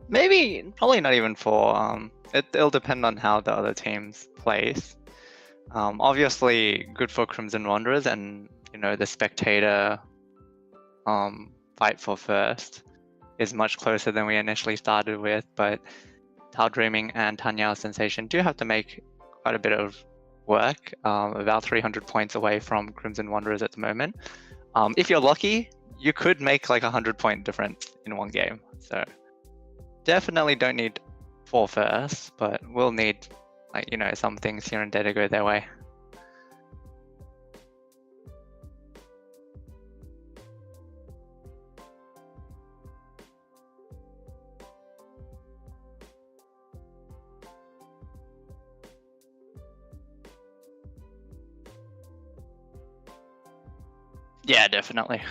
Maybe, probably not even 4. It'll depend on how the other teams plays. Obviously, good for Crimson Wanderers, and the spectator fight for first is much closer than we initially started with. But Tao Dreaming and Tanyao Sensation do have to make quite a bit of work. About 300 points away from Crimson Wanderers at the moment. If you're lucky, you could make like 100-point difference in one game. So definitely don't need 4 first, but we'll need some things here and there to go their way. Yeah, definitely.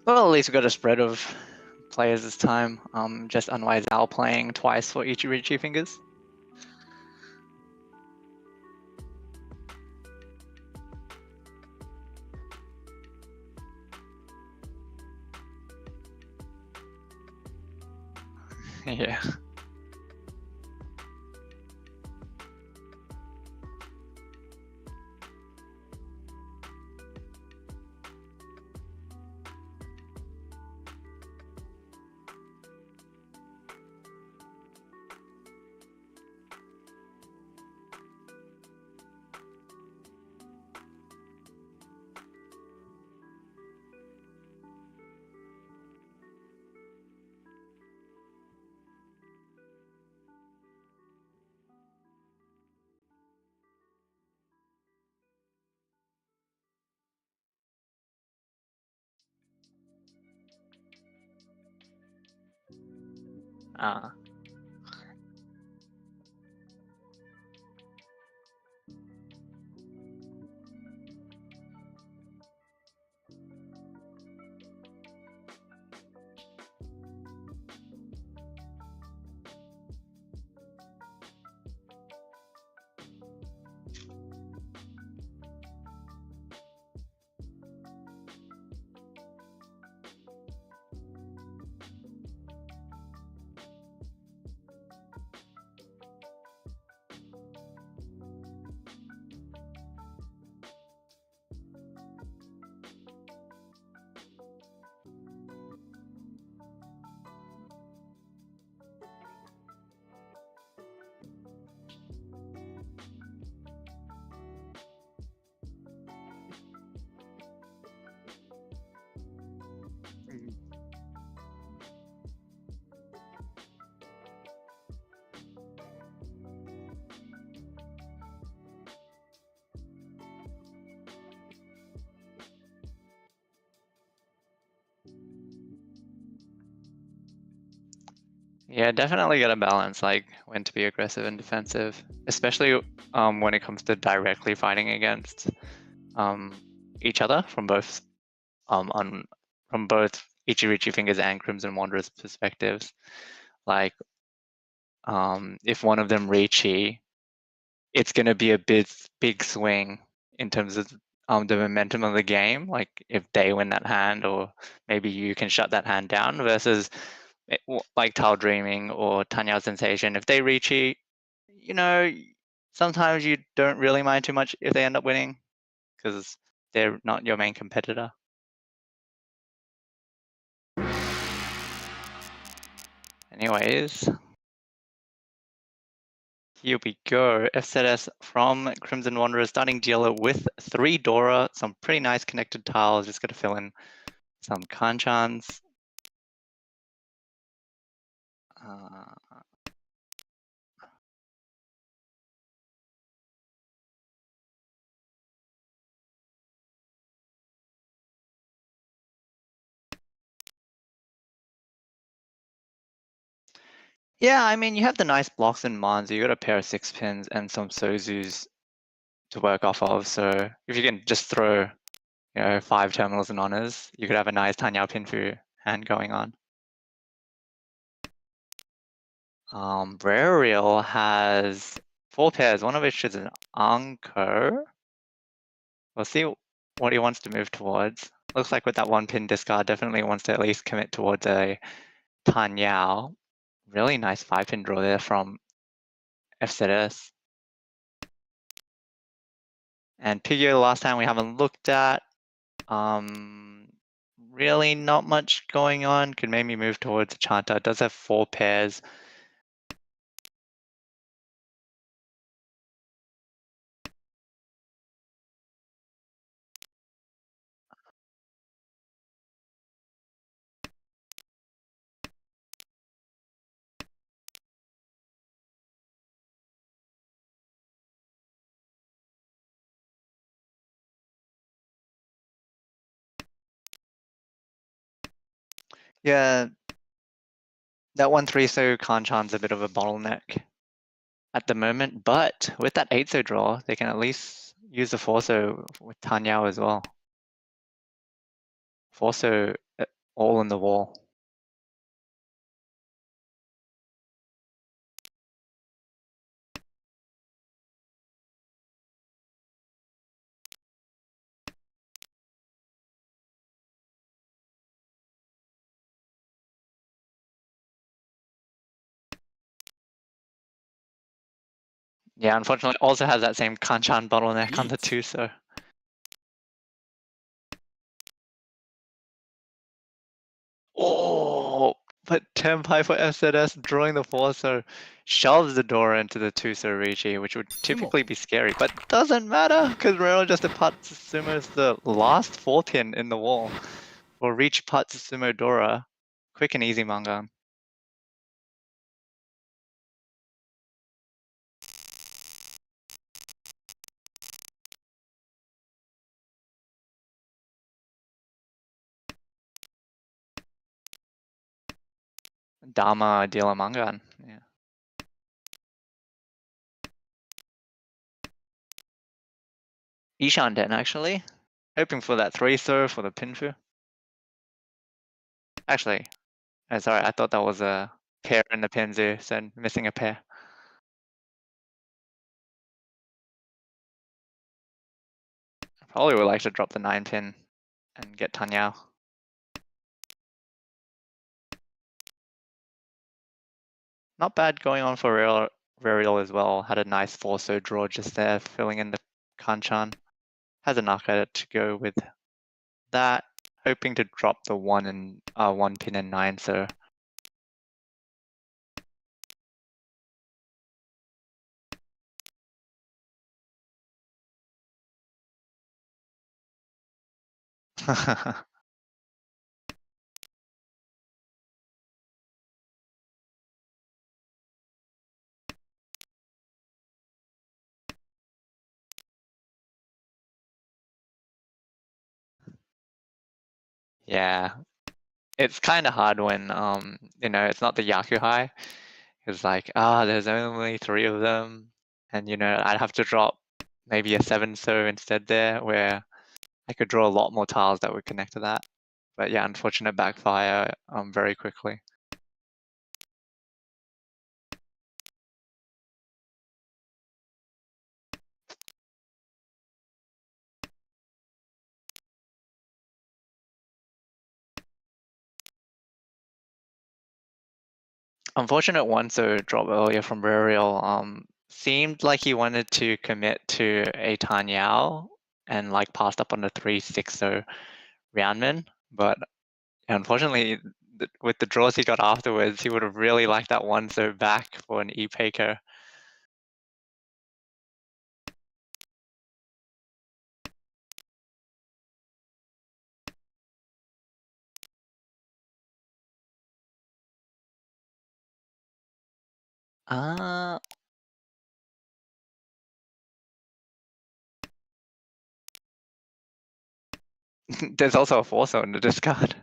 Well, at least we got a spread of players this time. Just Unwise Owl playing twice for each Riichi Fingers. Yeah. Uh, Yeah, definitely got to balance like when to be aggressive and defensive, especially when it comes to directly fighting against each other from both from both Ichirichi Fingers and Crimson Wanderers perspectives. Like if one of them Riichi, it's gonna be a big swing in terms of the momentum of the game. Like if they win that hand, or maybe you can shut that hand down versus like Tile Dreaming or Tanyao Sensation, if they Riichi, you know, sometimes you don't really mind too much if they end up winning because they're not your main competitor. Anyways, here we go. FZS from Crimson Wanderer, starting dealer with 3 Dora, some pretty nice connected tiles. Just got to fill in some Hanchans. Yeah, I mean, you have the nice blocks in Manzu. You got a pair of 6 pins and some Sozus to work off of. So if you can just throw, 5 terminals and honors, you could have a nice Tanyao pin for your hand going on. Burial has 4 pairs, one of which is an Anchor. We'll see what he wants to move towards. Looks like with that 1 pin discard, definitely wants to at least commit towards a Tanyao. Really nice 5 pin draw there from FZS. And Pigyo, the last time we haven't looked at. Really not much going on. Could maybe move towards a Chanta. It does have 4 pairs. Yeah, that 1-3 so Kanchan's a bit of a bottleneck at the moment, but with that 8 so draw, they can at least use the 4 so with Tanyao as well. 4 so all in the wall. Yeah, unfortunately, also has that same Kanchan bottleneck on the Tuso. Oh, but Tenpai for FZS drawing the Forcer shoves the door into the Tuso Riichi, which would typically be scary, but doesn't matter because Rero just Patsusumo's the last 4-pin in the wall for Reach Patsusumo Dora. Quick and easy manga. Dama Dealer Mangan. Yeah. Ishan Den actually. Hoping for that 3-throw for the Pinfu. Actually, sorry, I thought that was a pair in the Pinzu, so missing a pair. Probably would like to drop the 9-pin and get Tanyao. Not bad going on for Real as well. Had a nice 4-so draw just there, filling in the Kanchan. Has a knockout to go with that. Hoping to drop the 1 pin and 9-so. Yeah, it's kind of hard when it's not the Yaku high. It's like there's only 3 of them, and I'd have to drop maybe a 7-so instead there, where I could draw a lot more tiles that would connect to that. But yeah, unfortunate backfire very quickly. Unfortunate 1-so drop earlier from Burial. Seemed like he wanted to commit to a Tanyao and like passed up on the 3-6-so Rianmin, but unfortunately with the draws he got afterwards, he would have really liked that 1-so back for an E-Paker. There's also a 4-so in the discard.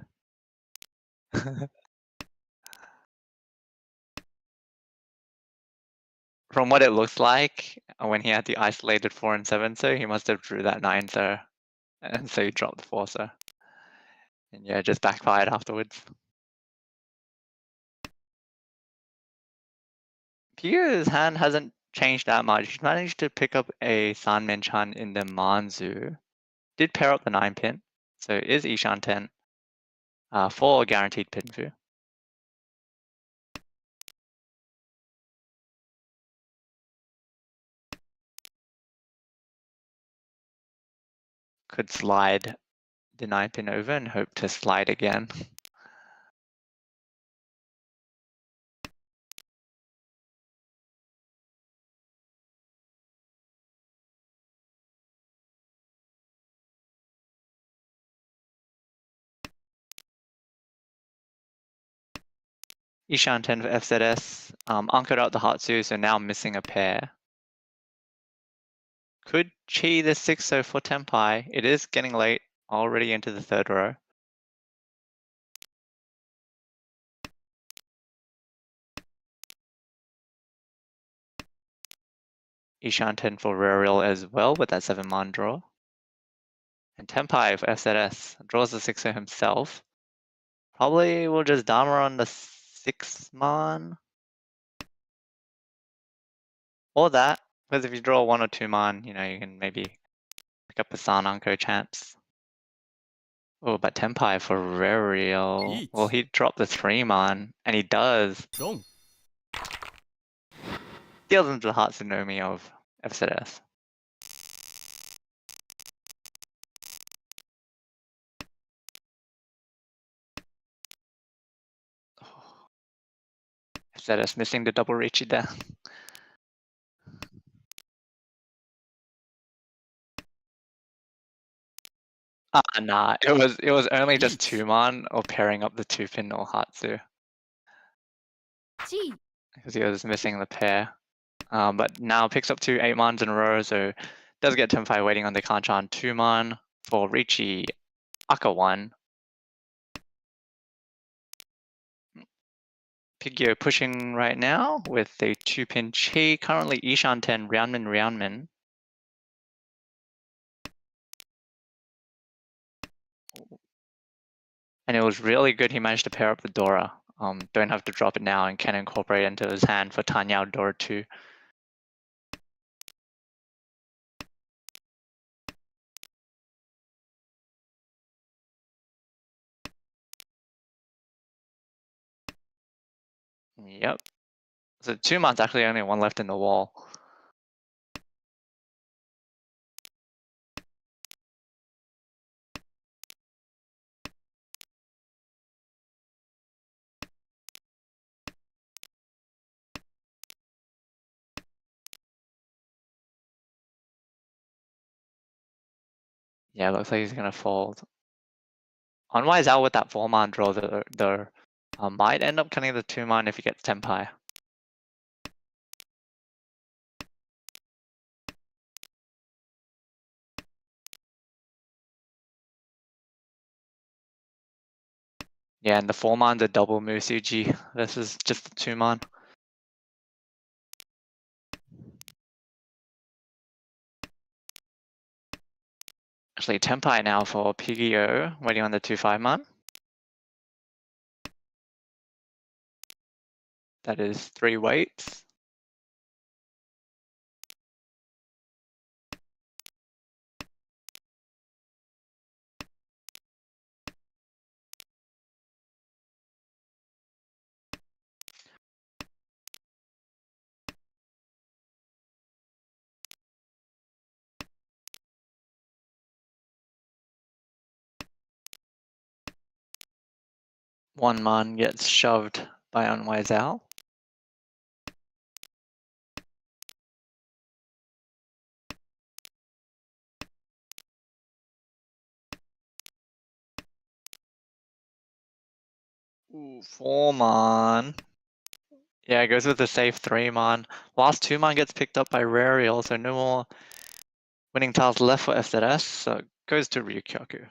From what it looks like, when he had the isolated 4 and 7-so, he must have drew that 9-so, and so he dropped the 4-so. And yeah, just backfired afterwards. Piu's hand hasn't changed that much. He's managed to pick up a Sanmen-chan in the Manzu. Did pair up the 9-pin, so is Ishan 10 for a guaranteed Pinfu. Could slide the 9-pin over and hope to slide again. Ishan 10 for FZS. Anchored out the Hatsu, so now missing a pair. Could chi the 6-so for Tenpai. It is getting late, already into the 3rd row. Ishan 10 for Rarial as well with that 7-man draw. And Tenpai for FZS draws the 6-so himself. Probably we'll just Dharma on the 6 man. Or that. Because if you draw 1 or 2 man, you know, you can maybe pick up a Sananko chance. Oh, but Tenpai for Rariel. Well, he dropped the 3 man, and he does. Wrong. Deals into the Hatsunomi of FZS. Oh. FZS missing the double Riichi there. Nah, it was only just 2 man or pairing up the 2-pin or Hatsu. Because he was missing the pair. But now picks up 2 8-mans in a row, so does get Tenpai waiting on the Hanchan 2-man for Riichi Aka 1. Pigyo pushing right now with a 2-pin Chi, currently Ishan 10, Roundman. And it was really good he managed to pair up the Dora. Don't have to drop it now and can incorporate it into his hand for Tanyao Dora 2. Yep. So 2 months actually only 1 left in the wall. Yeah, looks like he's gonna fold. Unwise out with that 4-man draw, the might end up cutting the 2-man if he gets Tenpai. Yeah, and the 4-man's a double Musuji. This is just the 2-man. Actually, Tenpai now for Pigio, waiting on the 2-5-man. That is 3 weights. One man gets shoved by Unwise Owl. Ooh, 4-man. Yeah, it goes with the safe 3-man. Last 2-man gets picked up by Rariel, so no more winning tiles left for FZS, so it goes to Ryukyoku.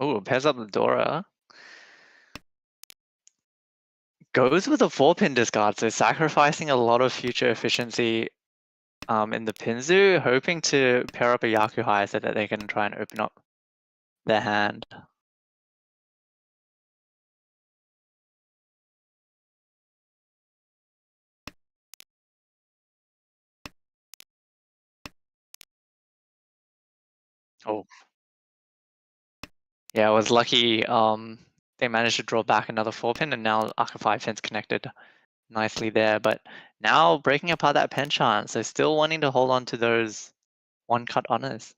Ooh, pairs up the Dora. Goes with a 4-pin discard, so sacrificing a lot of future efficiency in the Pinzu, hoping to pair up a Yakuhai so that they can try and open up their hand. Oh. Yeah, I was lucky they managed to draw back another 4-pin, and now Aka 5-pin's connected nicely there. But now breaking apart that penchant, so still wanting to hold on to those 1-cut honors.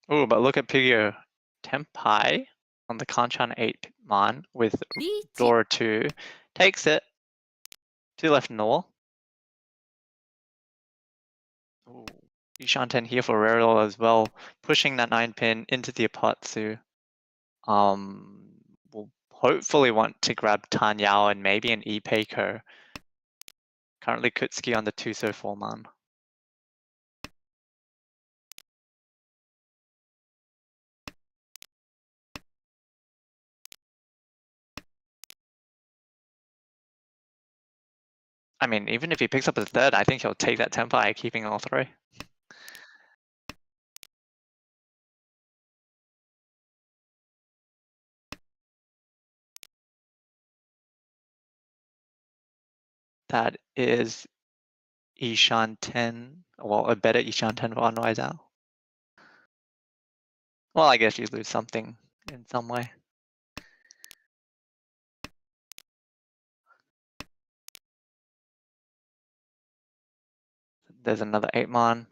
Oh, but look at Pigyo. Tenpai on the Kanchan 8-man with Dora 2. Takes it. 2 left in the wall. Ooh. Ishan 10 here for Reril as well, pushing that 9 pin into the Apatsu. Will hopefully want to grab Tanyao and maybe an Ipeko. Currently Kutsuki on the 2-4 man. I mean, even if he picks up his third, I think he'll take that Tenpai, keeping all three. That is Ishan 10, well, a better Ishan 10 for Unwise Owl. Well, I guess you lose something in some way. There's another 8 man.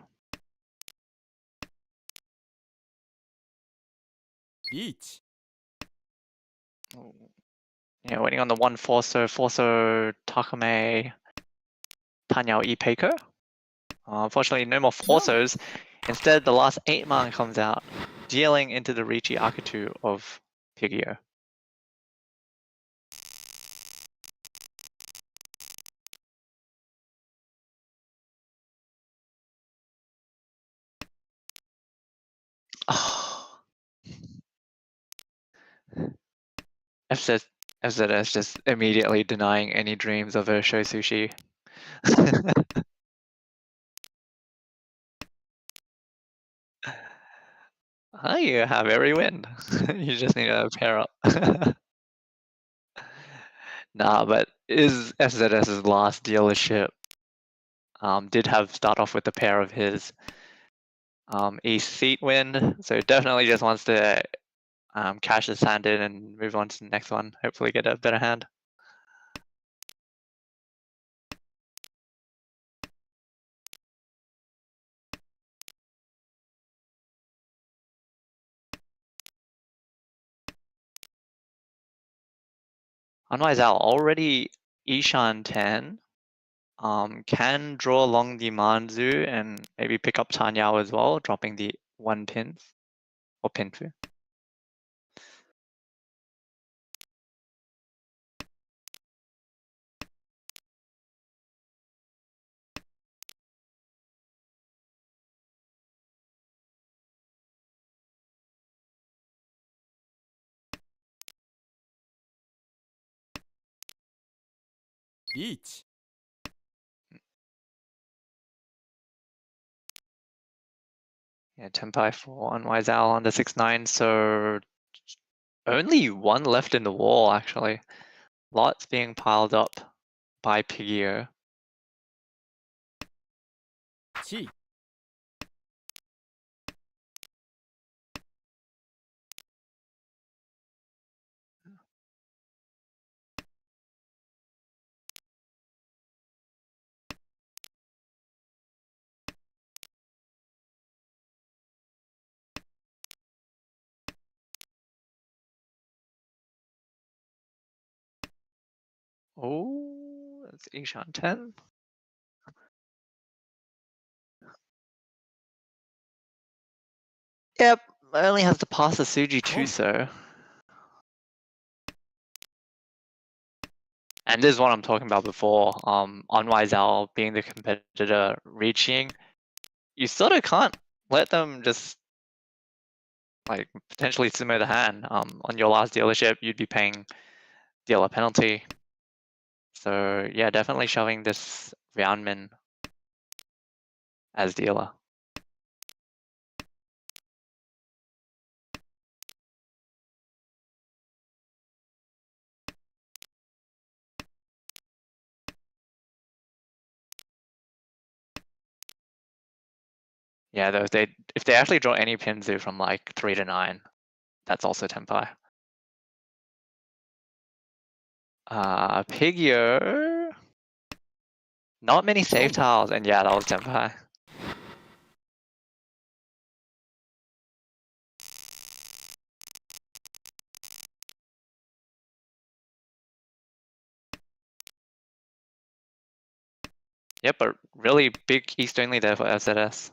Riichi. Yeah, waiting on the 1 Forso Takame Tanyao Ipeko. Unfortunately, no more Forsos. Instead, the last 8 man comes out, dealing into the Riichi Akutu of Pigio. Oh. FZS just immediately denying any dreams of a show sushi. You have every win. You just need to pair up. Nah, but is FZS's last dealership. Did have start off with a pair of his East seat win, so definitely just wants to cash his hand in and move on to the next one. Hopefully get a better hand. Unwise Owl already Ishan 10. Can draw along the Manzu and maybe pick up Tanyao as well, dropping the 1 pins or Pinfu. Riichi. Yeah, Tenpai for Unwise Owl on the 6-9, so only 1 left in the wall actually. Lots being piled up by Pigio. Chi. Oh, that's Ishan 10. Yep, only has to pass the Suji Chuso. And this is what I'm talking about before. Unwise Owl being the competitor reaching, you sort of can't let them just like potentially sumo the hand. On your last dealership, you'd be paying dealer penalty. So yeah, definitely shoving this Roundman as dealer. Yeah, though if they actually draw any Pinzu from like 3 to 9, that's also Tenpai. Pigio. Not many save tiles, and yeah, that was Tenpai. Yep, but really big East only there for FZS.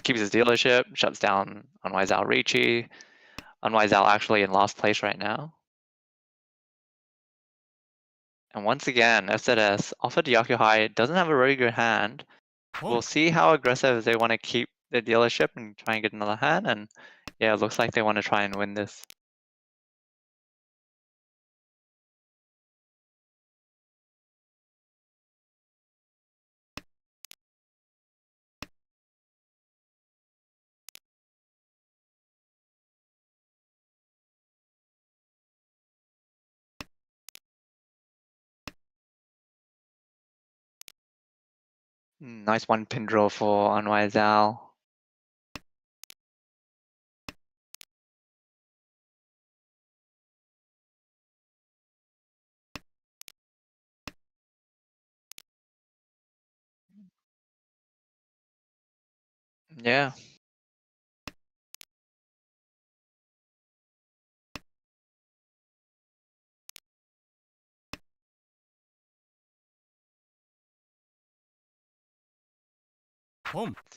Keeps his dealership, shuts down Unwisal Riichi. Unwisal actually in last place right now. And once again, FZS offered Yakuhai, doesn't have a very good hand. We'll see how aggressive they want to keep the dealership and try and get another hand. And yeah, it looks like they want to try and win this. Nice one pin draw for Unwisal. Yeah.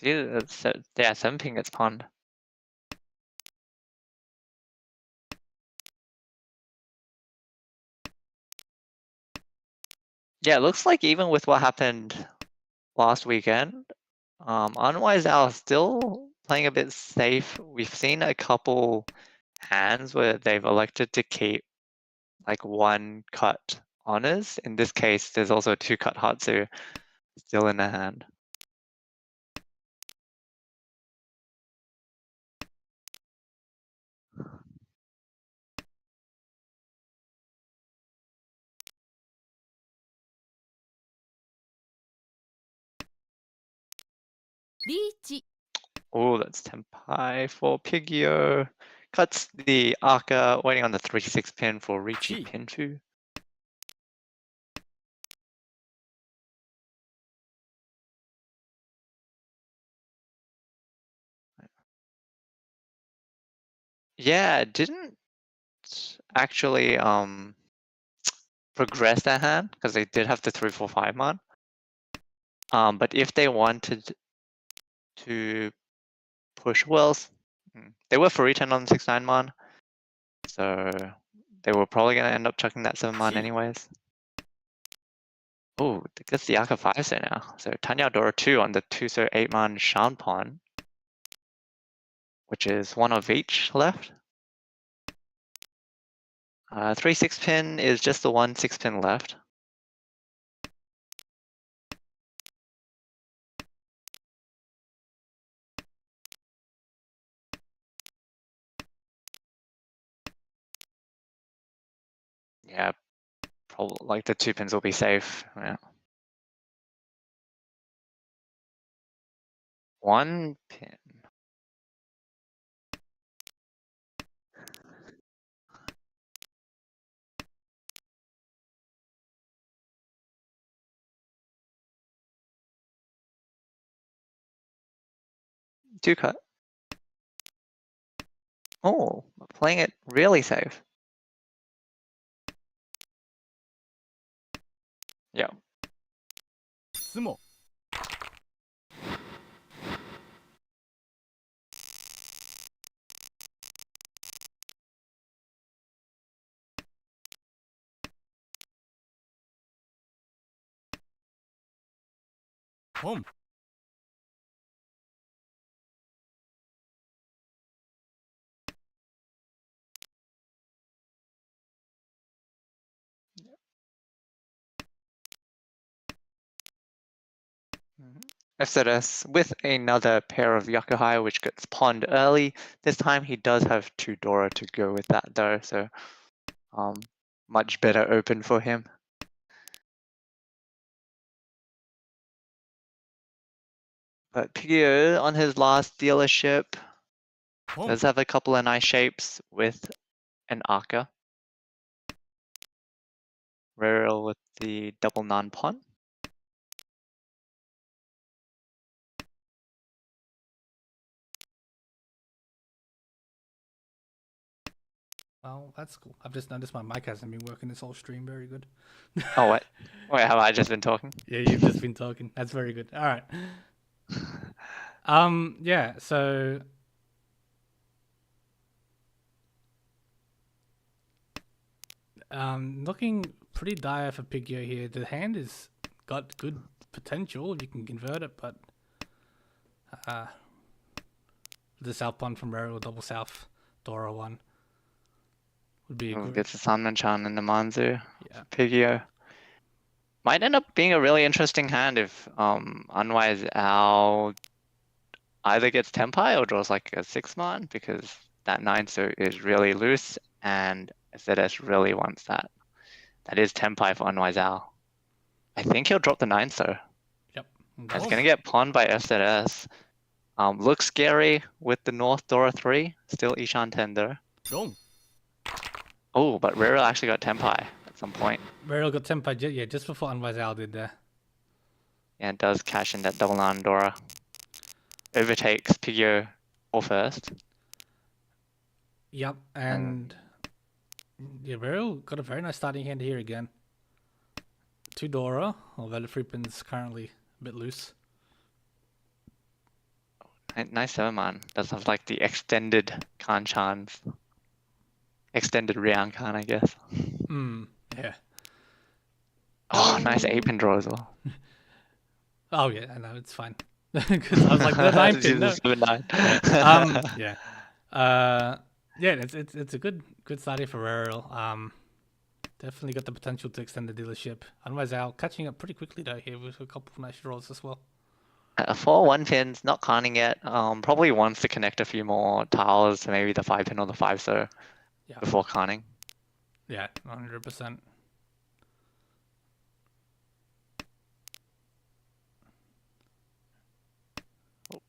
See, yeah, 7-pin gets pawned. Yeah, it looks like even with what happened last weekend, Unwisal is still playing a bit safe. We've seen a couple hands where they've elected to keep like one cut honors. In this case, there's also 2 cut Hatsu still in the hand. Riichi. Oh, that's Tenpai for Pigio. Cuts the Arca, waiting on the 3-6 pin for Riichi pin 2. Yeah, it didn't actually progress that hand because they did have the 3-4-5 mon. But if they wanted to push Wells, they were free 10 on 6-9 mon, so they were probably going to end up chucking that 7 mon anyways. Oh, gets the Arca 5 so now. So Tanyao Dora 2 on the 2 so 8 mon Shan pawn, which is 1 of each left. 3-6 pin is just the 1 6 pin left. Yeah, probably like the 2 pins will be safe. Yeah. 1 pin. Two cut. Oh, playing it really safe. Yeah. 相撲 本 FZS with another pair of Yakuhai, which gets pawned early. This time he does have 2 Dora to go with that though, so much better open for him. But Pigio on his last dealership 本 does have a couple of nice shapes with an Arca. Real with the double non-pawn. Well, that's cool. I've just noticed my mic hasn't been working this whole stream. Very good. Oh, wait. Wait, have I just been talking? Yeah, you've just been talking. That's very good. All right. Yeah, so looking pretty dire for Pigio here. The hand has got good potential if you can convert it, but the South Pawn from Raro, double South, Dora 1 would be a good. Gets the Sanmanchan and the Manzu. Yeah. Pigio. Might end up being a really interesting hand if Unwise Owl either gets Tempai or draws like a 6-man, because that 9-so is really loose and ZS really wants that. That is Tempai for Unwise Owl. I think he'll drop the 9-so. Yep. It's going to get pawned by FZS. Looks scary with the North Dora 3. Still Ishan 10 though. Wrong. Oh, but Rero actually got Tempai at some point. Raro got Tempai, yeah, just before Unwise Owl did there. Yeah, it does cash in that double 9 Dora. Overtakes Pigio or first. Yep, and yeah, Raro got a very nice starting hand here again. 2 Dora, although the free pin's currently a bit loose. Nice 7-man. Does have like the extended Hanchans. Extended Riankan, I guess. Yeah. Oh, nice 8-pin draw as well. Oh yeah, I know, it's fine. Because I was like, the 9-pin, no. 7-9. Yeah. Yeah, it's a good starting for Raro. Definitely got the potential to extend the dealership. Otherwise, Al catching up pretty quickly though here with a couple of nice draws as well. 4 1-pins, not conning yet. Probably wants to connect a few more tiles to maybe the 5-pin or the 5-so before conning. Yeah, 100%.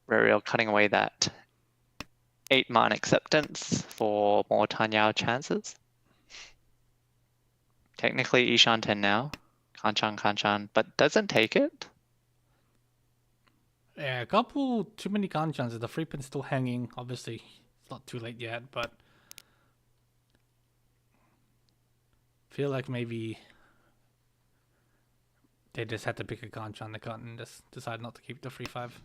Rariel cutting away that 8-man acceptance for more Tanyao chances. Technically Ishan 10 now. Kanchan, but doesn't take it. Yeah, a couple too many Hanchans. The free pin's still hanging. Obviously, it's not too late yet, but feel like maybe they just had to pick a Hanchan. They can't and just decide not to keep the free 5.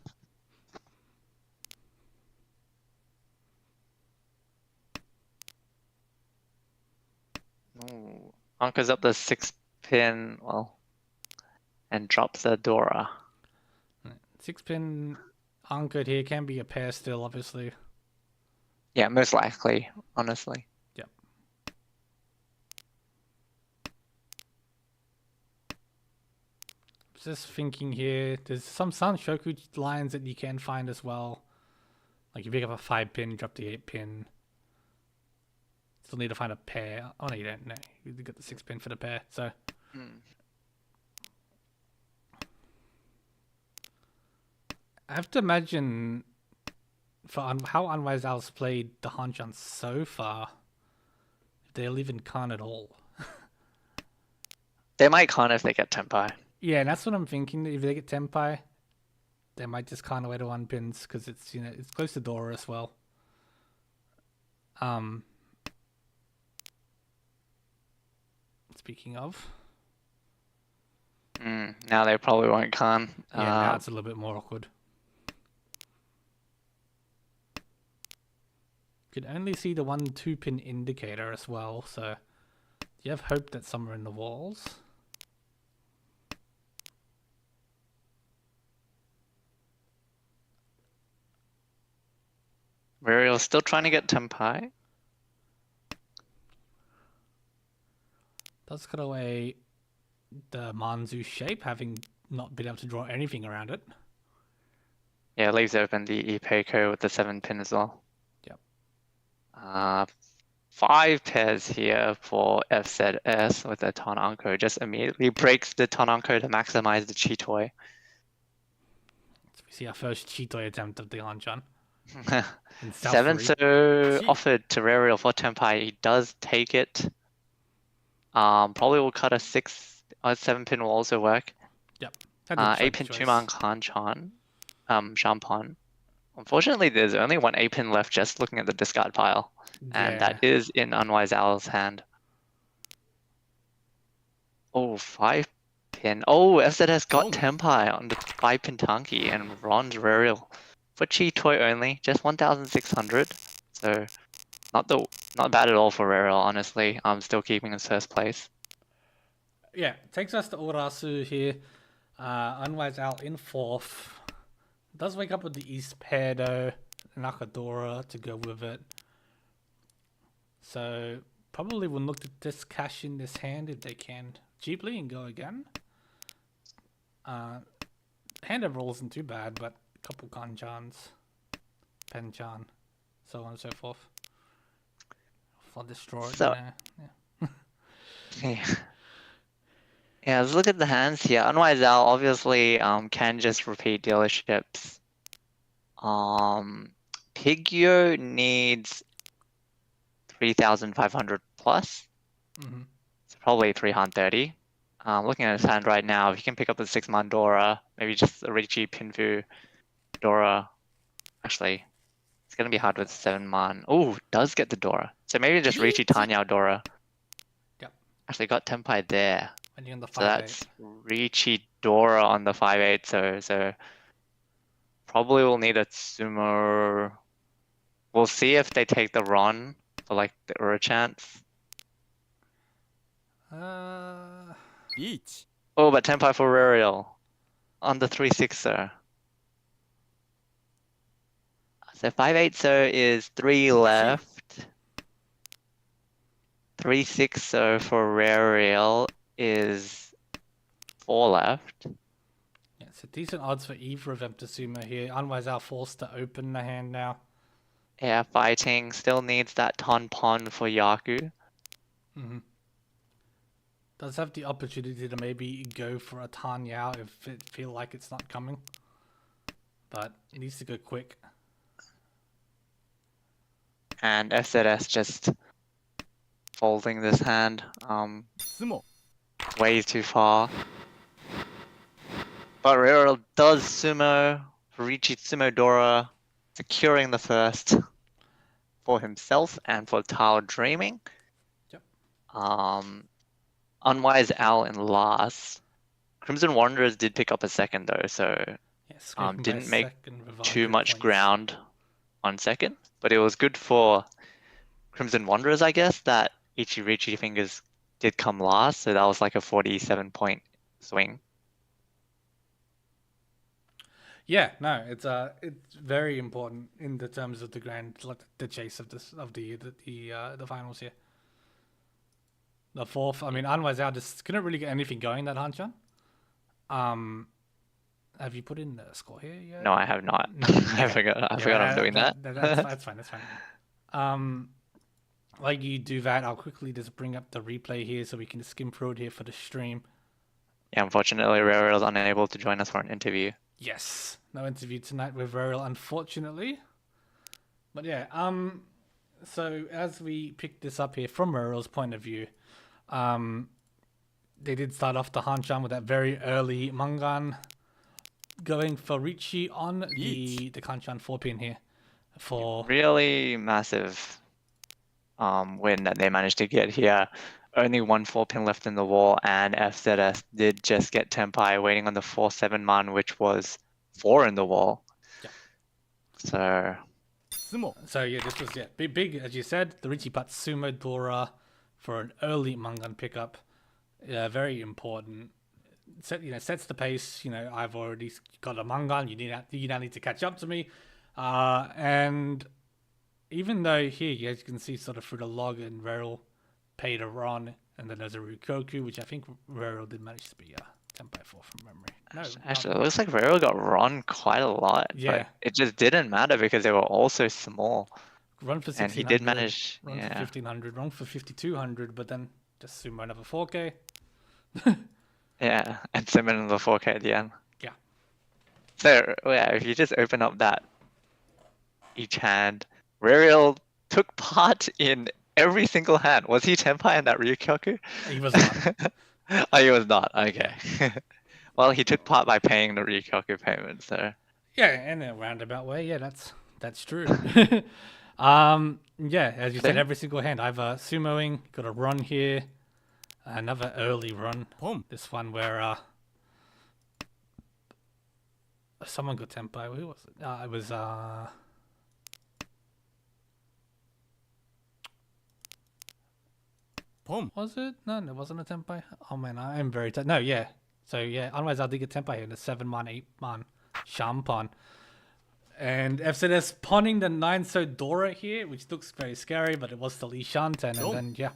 Ooh. Anchors up the 6-pin, and drops the Dora. 6-pin anchored here, can be a pair still, obviously. Yeah, most likely, honestly. Yep. Just thinking here, there's some Shoku lines that you can find as well. Like you pick up a 5-pin, drop the 8-pin. Still need to find a pair. Oh no, you don't. No, you got the 6-pin for the pair. So. I have to imagine for how Unwise Owl's played the Hanchans so far, they'll even con at all. They might con if they get Tempai. Yeah, and that's what I'm thinking. If they get Tempai, they might just con away to 1-pins because it's it's close to Dora as well. Speaking of, now they probably won't con. Yeah, now it's a little bit more awkward. You can only see the 1-2-pin indicator as well, so you have hope that some are in the walls. Muriel's still trying to get Tempai. Does cut away the Manzu shape, having not been able to draw anything around it. Yeah, leaves open the Ipeiko with the 7-pin as well. Yep. 5 pairs here for FZS with the Tonanko. Just immediately breaks the Tonanko to maximize the Chitoy. So we see our first Chitoy attempt of the Hanchan. 7-so offered to Rariel for Tempai. He does take it. Probably will cut a 7-pin will also work. Yep. 8-pin 2-man Hanchan. Shampon. Unfortunately, there's only one 8-pin left just looking at the discard pile. And that is in Unwise Owl's hand. Oh, 5-pin. Oh, FZS got Oh. Tenpai on the 5-pin Tanki and Ron's Rarial. For Chi Toy only, just 1,600. So not bad at all for Rarial, honestly. I'm still keeping in first place. Yeah, takes us to Urasu here. Unwise Owl in 4th. Does wake up with the East pair though. Nakadora to go with it. So probably will look to just cash in this hand if they can cheaply and go again. Hand overall isn't too bad, but a couple Hanchans, Penchan, so on and so forth. I'll destroy it. So- Yeah. Yeah, let's look at the hands here. Unwise Owl obviously can just repeat dealerships. Pigyo needs 3,500 plus. Mm-hmm. It's probably 330. Looking at his hand right now, if he can pick up the 6-man Dora, maybe just a Riichi Pinfu Dora. Actually, it's gonna be hard with 7-man. Oh, does get the Dora. So maybe just Riichi Tanyao Dora. Yep. Actually got Tenpai there. And you're on the 5-8. So that's Riichi Dora on the 5-8. So probably we'll need a Sumo. We'll see if they take the Ron for like the Ura chance. Each. Oh, but Tenpai for Rarial on the 3-6er. So 5-8er is 3 left. 3-6er for Rarial is 4 left. Yeah, so decent odds for either of them to sumo here. Unwise Owl forced to open the hand now. Yeah, fighting still needs that Ton Pon for Yaku. Mm-hmm. Does have the opportunity to maybe go for a Tanyao if it feel like it's not coming. But it needs to go quick. And FZS just folding this hand Sumo. way too far. But Rarial does sumo, Riichi Sumo Dora, securing the first for himself and for Tao Dreaming. Yep. Unwise Owl in last. Crimson Wanderers did pick up a second though, so Yeah, didn't make too much ground on second. But it was good for Crimson Wanderers, I guess, that Riichi Fingers did come last, so that was like a 47-point swing. Yeah, no, it's very important in the terms of the the chase of the finals here. The 4th, I mean, Unwise Out just couldn't really get anything going that Hanchan. Have you put in the score here yet? No, I have not. No. I forgot I'm doing that. That's fine. That's fine. Like you do that, I'll quickly just bring up the replay here so we can skim through it here for the stream. Yeah, unfortunately, Rarial is unable to join us for an interview. Yes, no interview tonight with Rarial, unfortunately. But yeah, so as we pick this up here from Rarial's point of view, they did start off the Hanchan with that very early Mangan, going for Riichi on the Hanchan 4-pin here. For Really massive win that they managed to get here. Only one 4-pin left in the wall, and FZS did just get Tenpai waiting on the 4-7 man, which was 4 in the wall. Yeah. So Sumo. So yeah, this was big as you said. The Riichi Pat Sumo Dora for an early Mangan pickup. Yeah, very important. Sets the pace. I've already got a Mangan. You now need to catch up to me. And even though here, as you can see, sort of through the log, and Rarial paid a Ron, and then there's a Ryukoku, which I think Rarial did manage to be 10x4 from memory. No, actually, it looks like Rarial got Ron quite a lot. Yeah. But it just didn't matter because they were all so small. Run for 1600. And he did manage. Run for 1500. Run for 5200, but then just sumo another 4K. Yeah, and summon another 4K at the end. Yeah. So yeah, if you just open up that each hand, Rarial took part in every single hand. Was he Tenpai in that Ryukyoku? He was not. Oh, he was not. Okay. Well, he took part by paying the Ryukyoku payment, so. Yeah, in a roundabout way, yeah, that's true. Yeah, as you said, every single hand. I've sumoing, got a run here, another early run. 봄, This one where someone got tempo. Who was it? It was 봄, was it? No, it wasn't a tempo. Oh man, I am very no, yeah. So yeah, otherwise I did get tempo here in the 7-man, 8-man Shampon. And FZS pawning the 9 so Dora here, which looks very scary, but it was the Lee Shanten, and then yeah.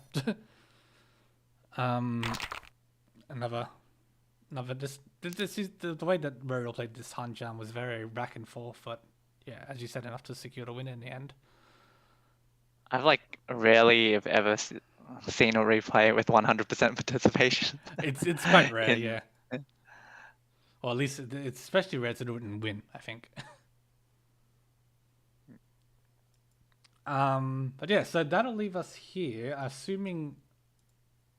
Another this is the way that Muriel played this Hanchan was very back and forth, but yeah, as you said, enough to secure the win in the end. I've like rarely, if ever, seen a replay with 100% participation. It's quite rare, In- yeah. Or at least it's especially rare to do it and win, I think. But yeah, so that'll leave us here, assuming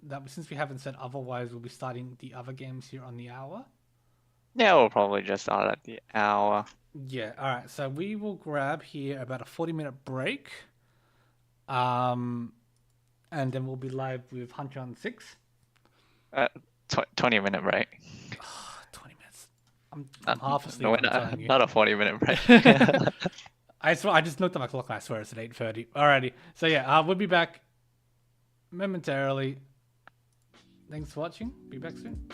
that since we haven't said otherwise, we'll be starting the other games here on the hour. Yeah, we'll probably just start at the hour. Yeah, alright, so we will grab here about a 40-minute break. And then we'll be live with Hanchan 6. 20-minute break. 20 minutes. I'm half asleep. No, I'm telling you. not a 40-minute break. I swear, I just looked at my clock and I swear it's at 8:30. Alrighty. So yeah, we'll be back momentarily. Thanks for watching. Be back soon.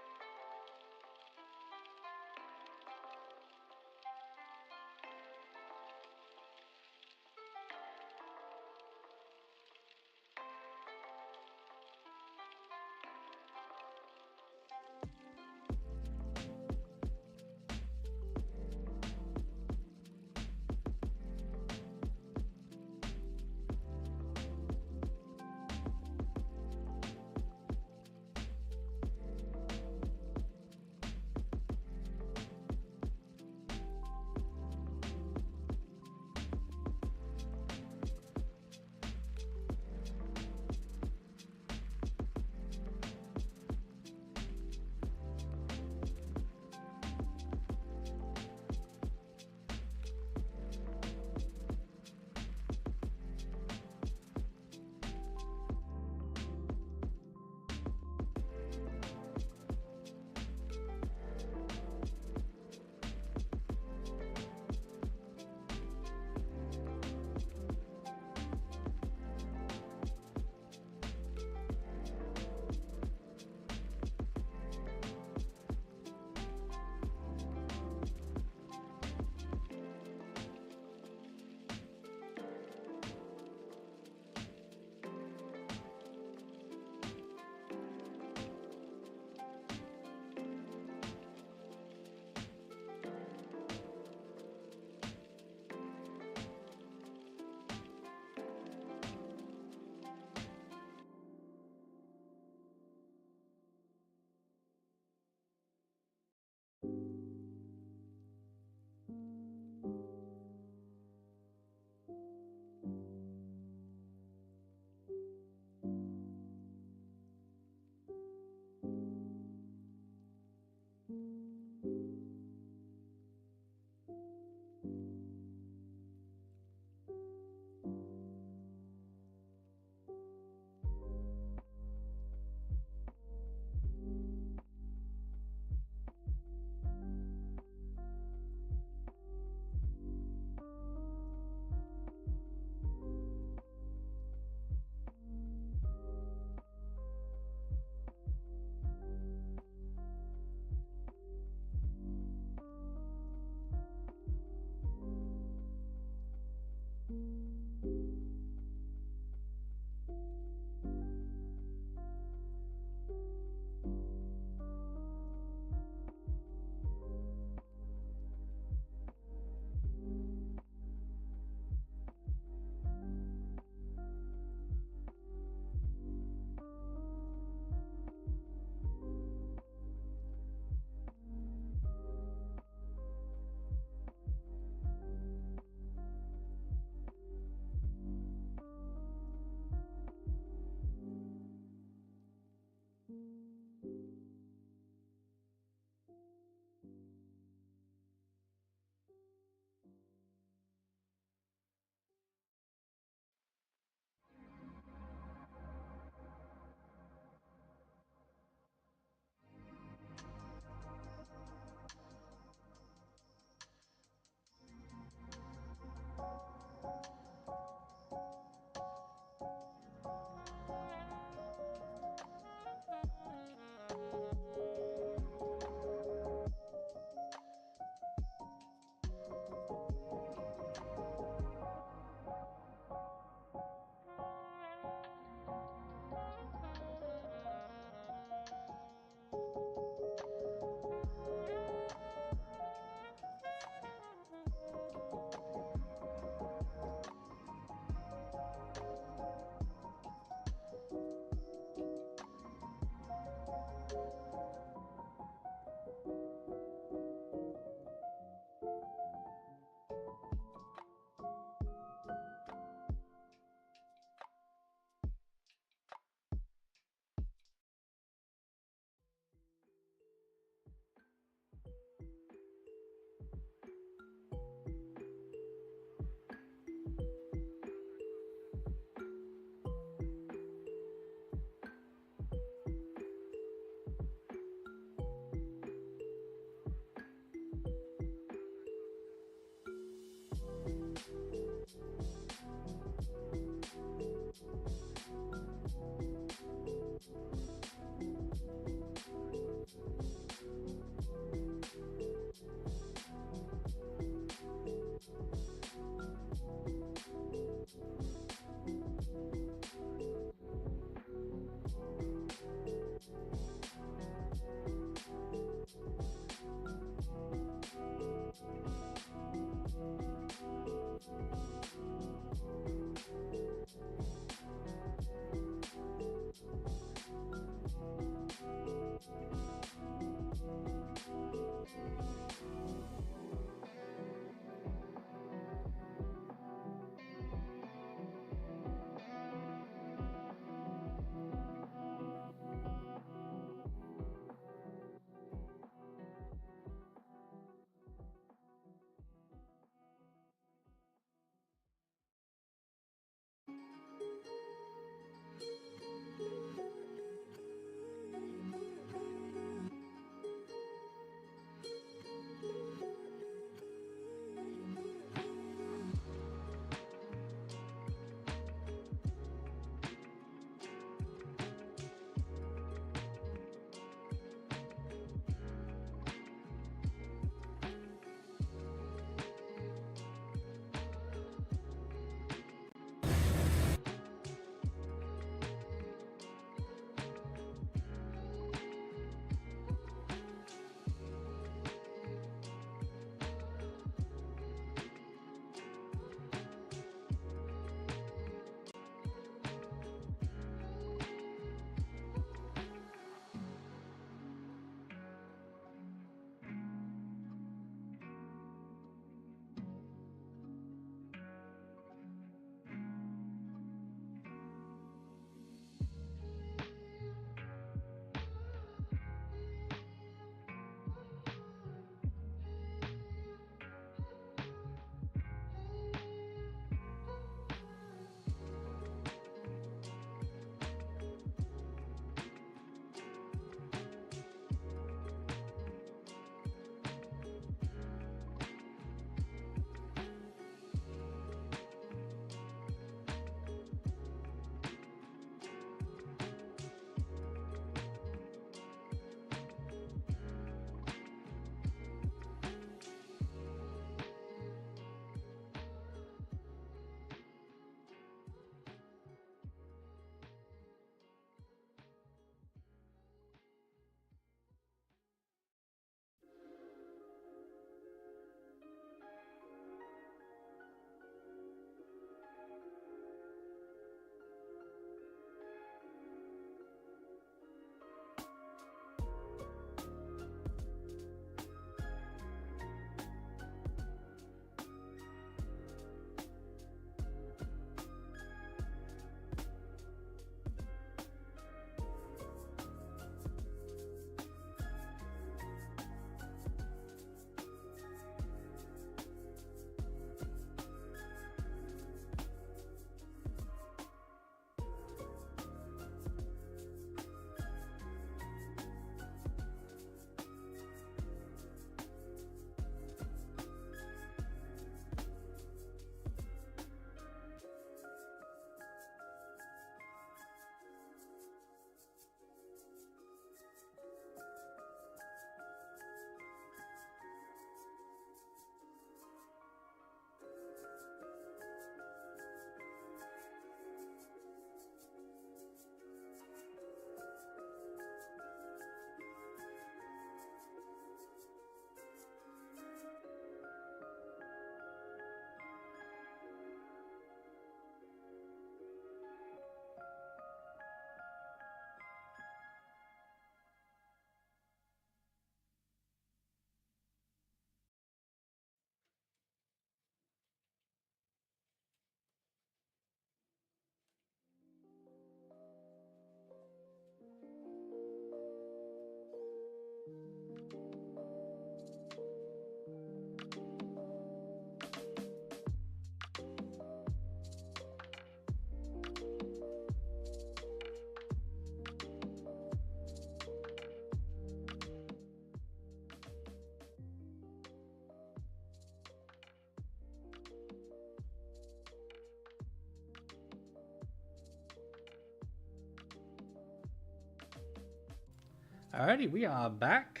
Alrighty, we are back.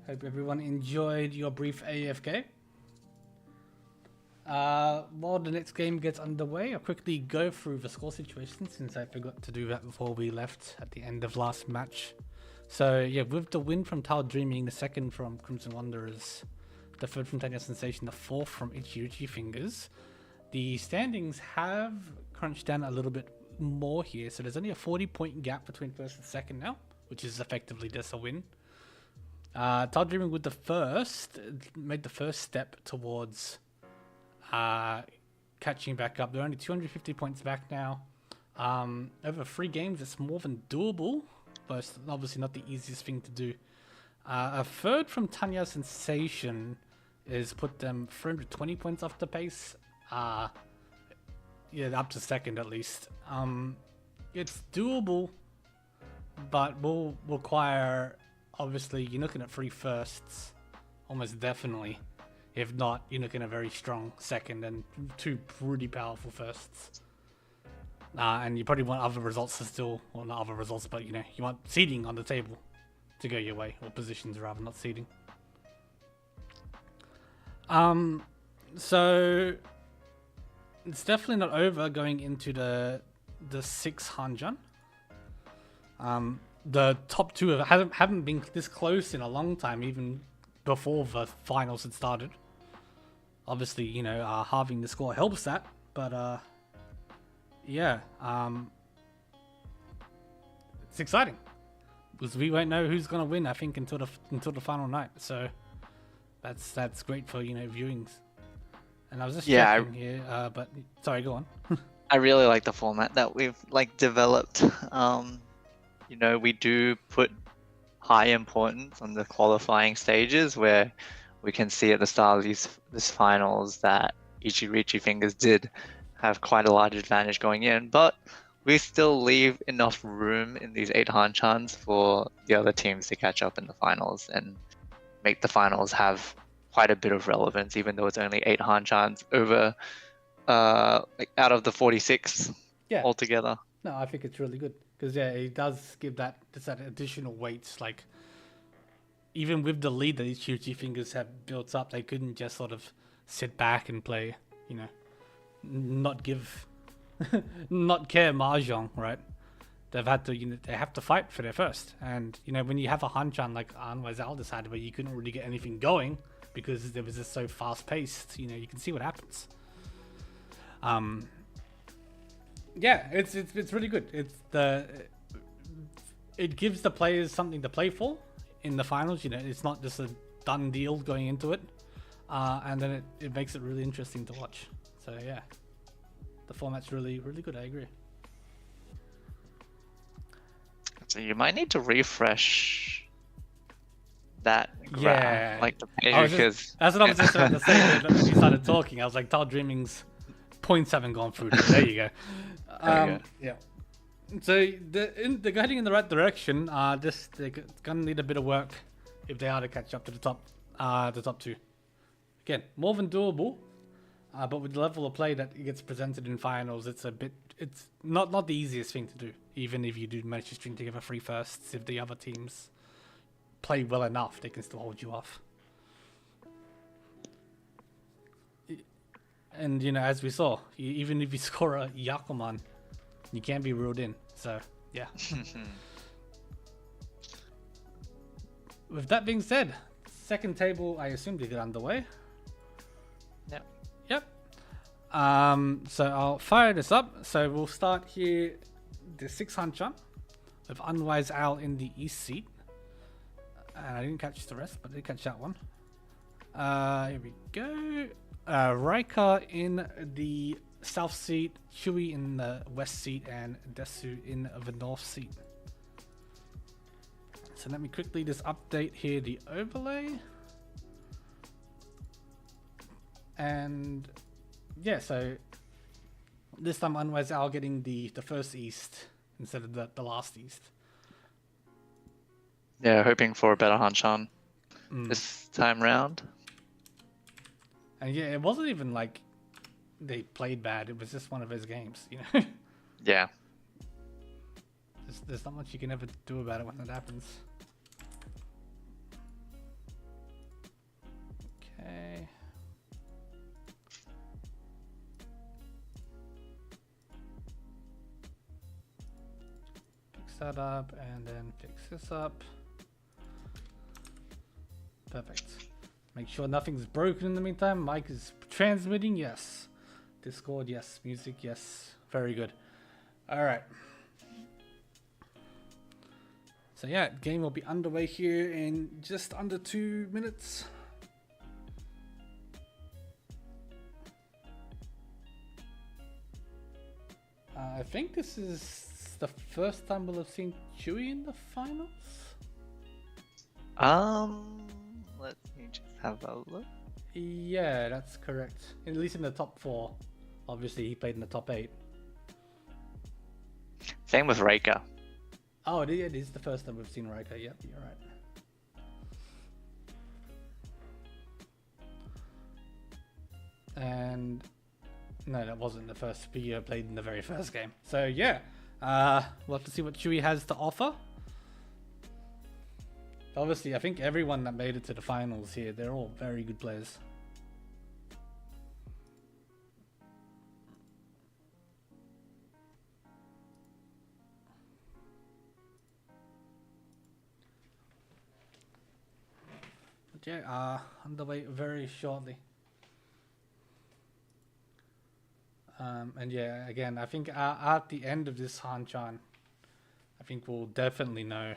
Hope everyone enjoyed your brief AFK. While the next game gets underway, I'll quickly go through the score situation since I forgot to do that before we left at the end of last match. So yeah, with the win from Dreaming, the second from Crimson Wanderers, the third from Tanyao Sensation, the fourth from Riichi Fingers, the standings have crunched down a little bit more here. So there's only a 40-point gap between first and second now, which is effectively just a win. Dreaming with the first made the first step towards catching back up. They're only 250 points back now. Over 3 games, it's more than doable, but it's obviously not the easiest thing to do. A third from Tanyao Sensation is put them 320 points off the pace. Yeah, up to second at least. It's doable, but will require, obviously, you're looking at 3 firsts, almost definitely. If not, you're looking at a very strong second and 2 pretty powerful firsts. And you probably want other results to still, well, not other results, but you want seeding on the table to go your way, or positions rather, not seeding. So it's definitely not over going into the 6th Hanchan. The top 2 haven't been this close in a long time, even before the finals had started. Obviously, halving the score helps that, but yeah, it's exciting because we won't know who's gonna win, I think, until the final night. So that's great for viewings. And I was just checking here, but sorry, go on. I really like the format that we've developed. We do put high importance on the qualifying stages where we can see at the start of this finals that Riichi Fingers did have quite a large advantage going in, but we still leave enough room in these 8 Hanchans for the other teams to catch up in the finals and make the finals have quite a bit of relevance, even though it's only 8 Hanchans over out of the 46 altogether. No, I think it's really good because it does give that additional weight. Like, even with the lead that these Riichi Fingers have built up, they couldn't just sort of sit back and play, not care mahjong, right? They've had to, they have to fight for their first. And when you have a Hanchan like ARMA Champs had, where you couldn't really get anything going because it was just so fast paced, you can see what happens. Yeah, it's really good. It gives the players something to play for in the finals. It's not just a done deal going into it, and then it makes it really interesting to watch. So yeah, the format's really good. I agree. So you might need to refresh that graph, the page, because that's what I was just about to say when you started talking. I was like, Dreaming's points haven't gone through. There you go. Yeah. So they're heading in the right direction. They're gonna need a bit of work if they are to catch up to the top 2. Again, more than doable, but with the level of play that gets presented in finals, it's not the easiest thing to do. Even if you do manage to string together 3 firsts, if the other teams play well enough, they can still hold you off. And as we saw, even if you score a Yakuman, you can't be ruled in. So yeah. With that being said, second table, I assume they get underway. Yep. So I'll fire this up. So we'll start here, the 6th Hanchan, with Unwise Owl in the east seat. And I didn't catch the rest, but I did catch that one. Here we go. Raika in the south seat, Shui in the west seat, and Desu in the north seat. So let me quickly just update here the overlay. And yeah, so this time Unwise Owl getting the first east instead of the last east. Yeah, hoping for a better Hanchan this time round. And yeah, it wasn't even like they played bad. It was just one of those games, Yeah. There's not much you can ever do about it when that happens. Okay. Fix that up and then fix this up. Perfect. Make sure nothing's broken in the meantime. Mic is transmitting, yes. Discord, yes. Music, yes. Very good. Alright. So yeah, game will be underway here in just under 2 minutes. I think this is the first time we'll have seen Chewy in the finals. Let me just have a look. Yeah, that's correct. At least in the top 4. Obviously, he played in the top 8. Same with Reika. Oh, it is the first time we've seen Riker. Yep, you're right. And no, that wasn't the first. We played in the very first game. So yeah, we'll have to see what Chewy has to offer. Obviously, I think everyone that made it to the finals here, they're all very good players. But yeah, underway very shortly. And yeah, again, I think at the end of this Hanchan, I think we'll definitely know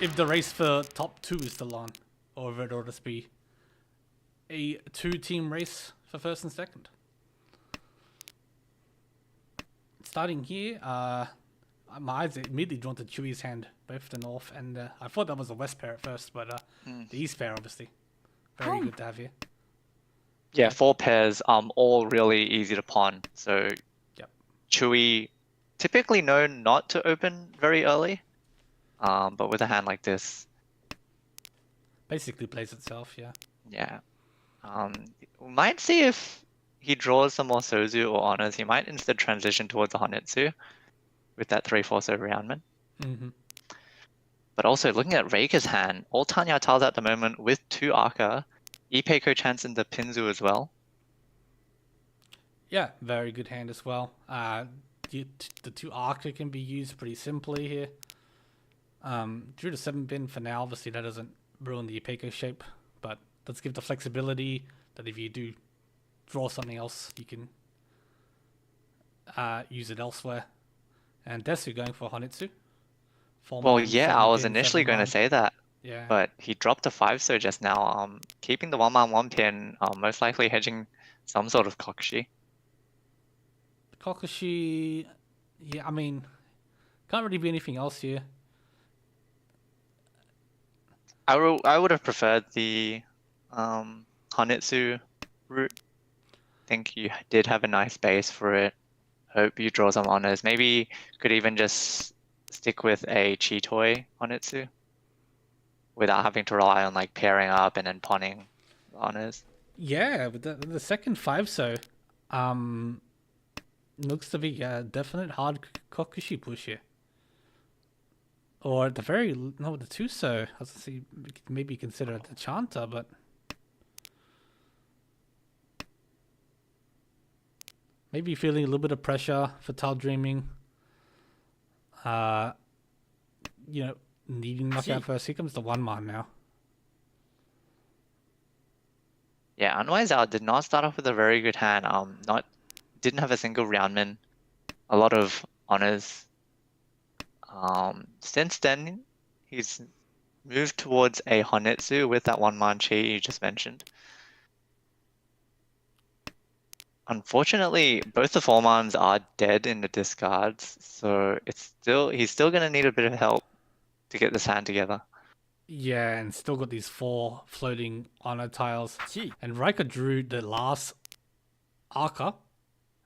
if the race for top 2 is still on, or if it'll just be a 2-team race for first and second. Starting here, my eyes are immediately drawn to Chewy's hand, both the north and I thought that was the west pair at first, but the east pair obviously very good to have here. Yeah, 4 pairs, all really easy to pawn. So Yep. Chewy, typically known not to open very early, but with a hand like this, Basically plays itself, yeah. yeah. We might see if he draws some more Sozu or honors. He might instead transition towards a Honetsu with that 3-4 so roundman. Mm-hmm. But also looking at Reika's hand, all Tanyao tiles at the moment with 2 Arca, Ipeiko chance in the Pinzu as well. Yeah, very good hand as well. The 2 Arca can be used pretty simply here. Drew to 7-pin for now, obviously that doesn't ruin the Ipeiko shape, but does give the flexibility that if you do draw something else, you can use it elsewhere. And Desu going for Honetsu. Well, yeah, I was initially going to 7-9. say that. Yeah. But he dropped a 5 so just now, keeping the 1-man 1-pin, most likely hedging some sort of Kokushi. Kokushi, yeah, I mean, can't really be anything else here. I would have preferred the Honetsu route. Think you did have a nice base for it. Hope you draw some honors. Maybe could even just stick with a Chitoi Honetsu without having to rely on like pairing up and then pawning the honors. Yeah, but the second 5 so looks to be a definite hard Kokushi push here. Or at the very no, the 2 so I was gonna say maybe consider it the Chanta, but maybe feeling a little bit of pressure for Tao Dreaming. You know, needing knockout first. Here comes the 1-man now. Yeah, Unwise Out did not start off with a very good hand. Didn't have a single roundman. A lot of honors. Since then, he's moved towards a Honetsu with that 1-man chi you just mentioned. Unfortunately, both the 4-mans are dead in the discards, so he's still gonna need a bit of help to get this hand together. Yeah, and still got these 4 floating honor tiles. Chi. And Riker drew the last Arca,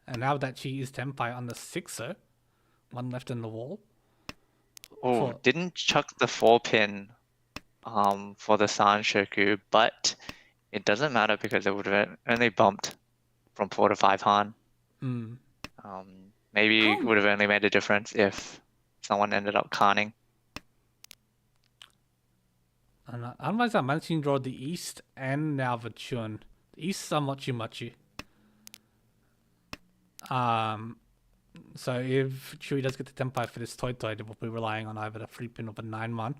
and now that she is Tenpai on the 6-0, 1 left in the wall. Oh, didn't chuck the 4-pin for the Sanshoku, but it doesn't matter because it would have only bumped from 4 to 5 Han. Maybe Oh. would have only made a difference if someone ended up canning. And otherwise, I'm managing to draw the East and now the Chun. The East are Mochi. So if Chewy does get the Tenpai for this Toy, then we'll be relying on either the 3-pin or the 9-man.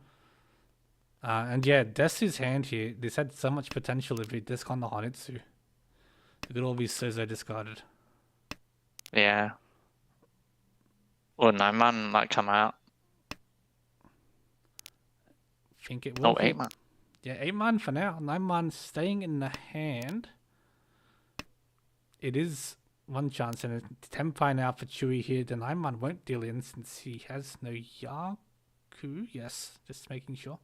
And yeah, Desu's hand here, this had so much potential if we discount the Honitsu. It could all be Sozo discarded. Yeah. Or 9-man might come out. Think it will. Oh, 8-man. Yeah, 8-man for now. 9-man staying in the hand. It is one chance, and a Tenpai now for Chewy here. The 9-man won't deal in since he has no Yaku. Yes, just making sure.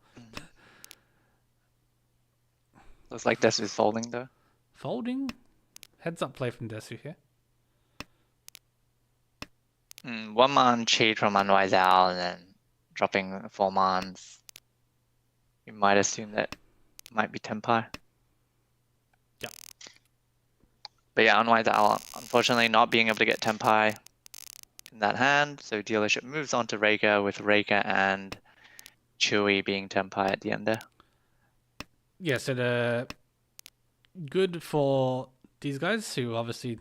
Looks like Desu's folding though. Folding. Heads up play from Desu here. 1-man cheat from Unwise Owl and then dropping 4-mans. You might assume that might be Tenpai. Yeah. But yeah, Unwise Owl unfortunately not being able to get Tenpai in that hand, so dealership moves on to Reika with Reika and Chewy being Tenpai at the end there. Yeah, so the good for these guys who obviously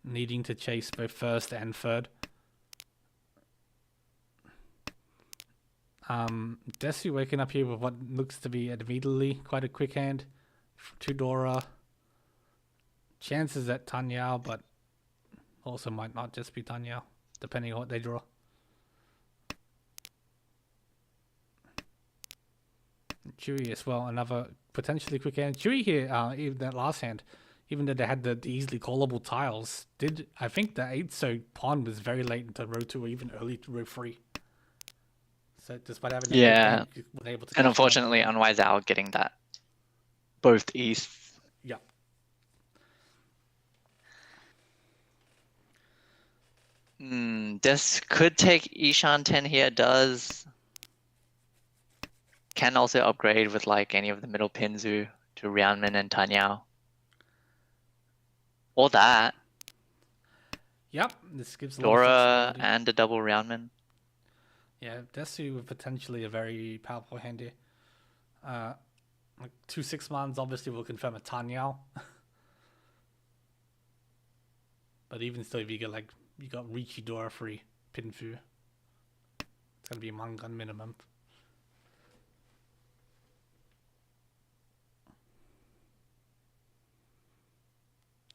needing to chase both first and third. Desu waking up here with what looks to be admittedly quite a quick hand. Tudora. Chances at Tanyao, but also might not just be Tanyao, depending on what they draw. Chewy as well, another potentially quick hand. Chewy here, even that last hand, even though they had the easily callable tiles, I think the 8-so pawn was very late into row 2 or even early to row 3. So despite having Yeah, was able to and unfortunately Unwise Owl getting that both east. Yeah. This could take Ishan 10 here, can also upgrade with like any of the middle Pinzu to Rianmin and Tanyao. Or that. Yep, this gives a lot of Dora flexibility. and a double Rianmin. Yeah, Desu with potentially a very powerful hand here. Like 2 6-mans obviously will confirm a Tanyao. But even still, if you get like, you got Riichi Dora free, Pinfu. It's gonna be a Mangan minimum.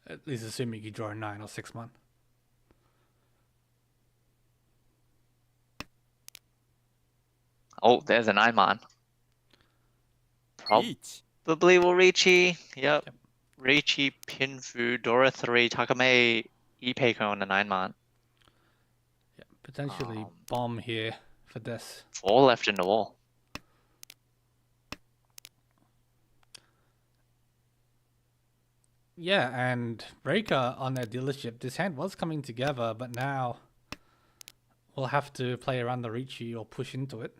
At least assuming you draw a 9 or 6-man. Oh, there's an 9-man. Riichi. Probably will Riichi. Yep. Riichi, Pinfu, Dora 3, Takame, Ipeiko on the 9-man. Yeah, potentially bomb here for this. 4 left in the wall. Yeah, and Reika on their dealership, this hand was coming together, but now we'll have to play around the Riichi or push into it.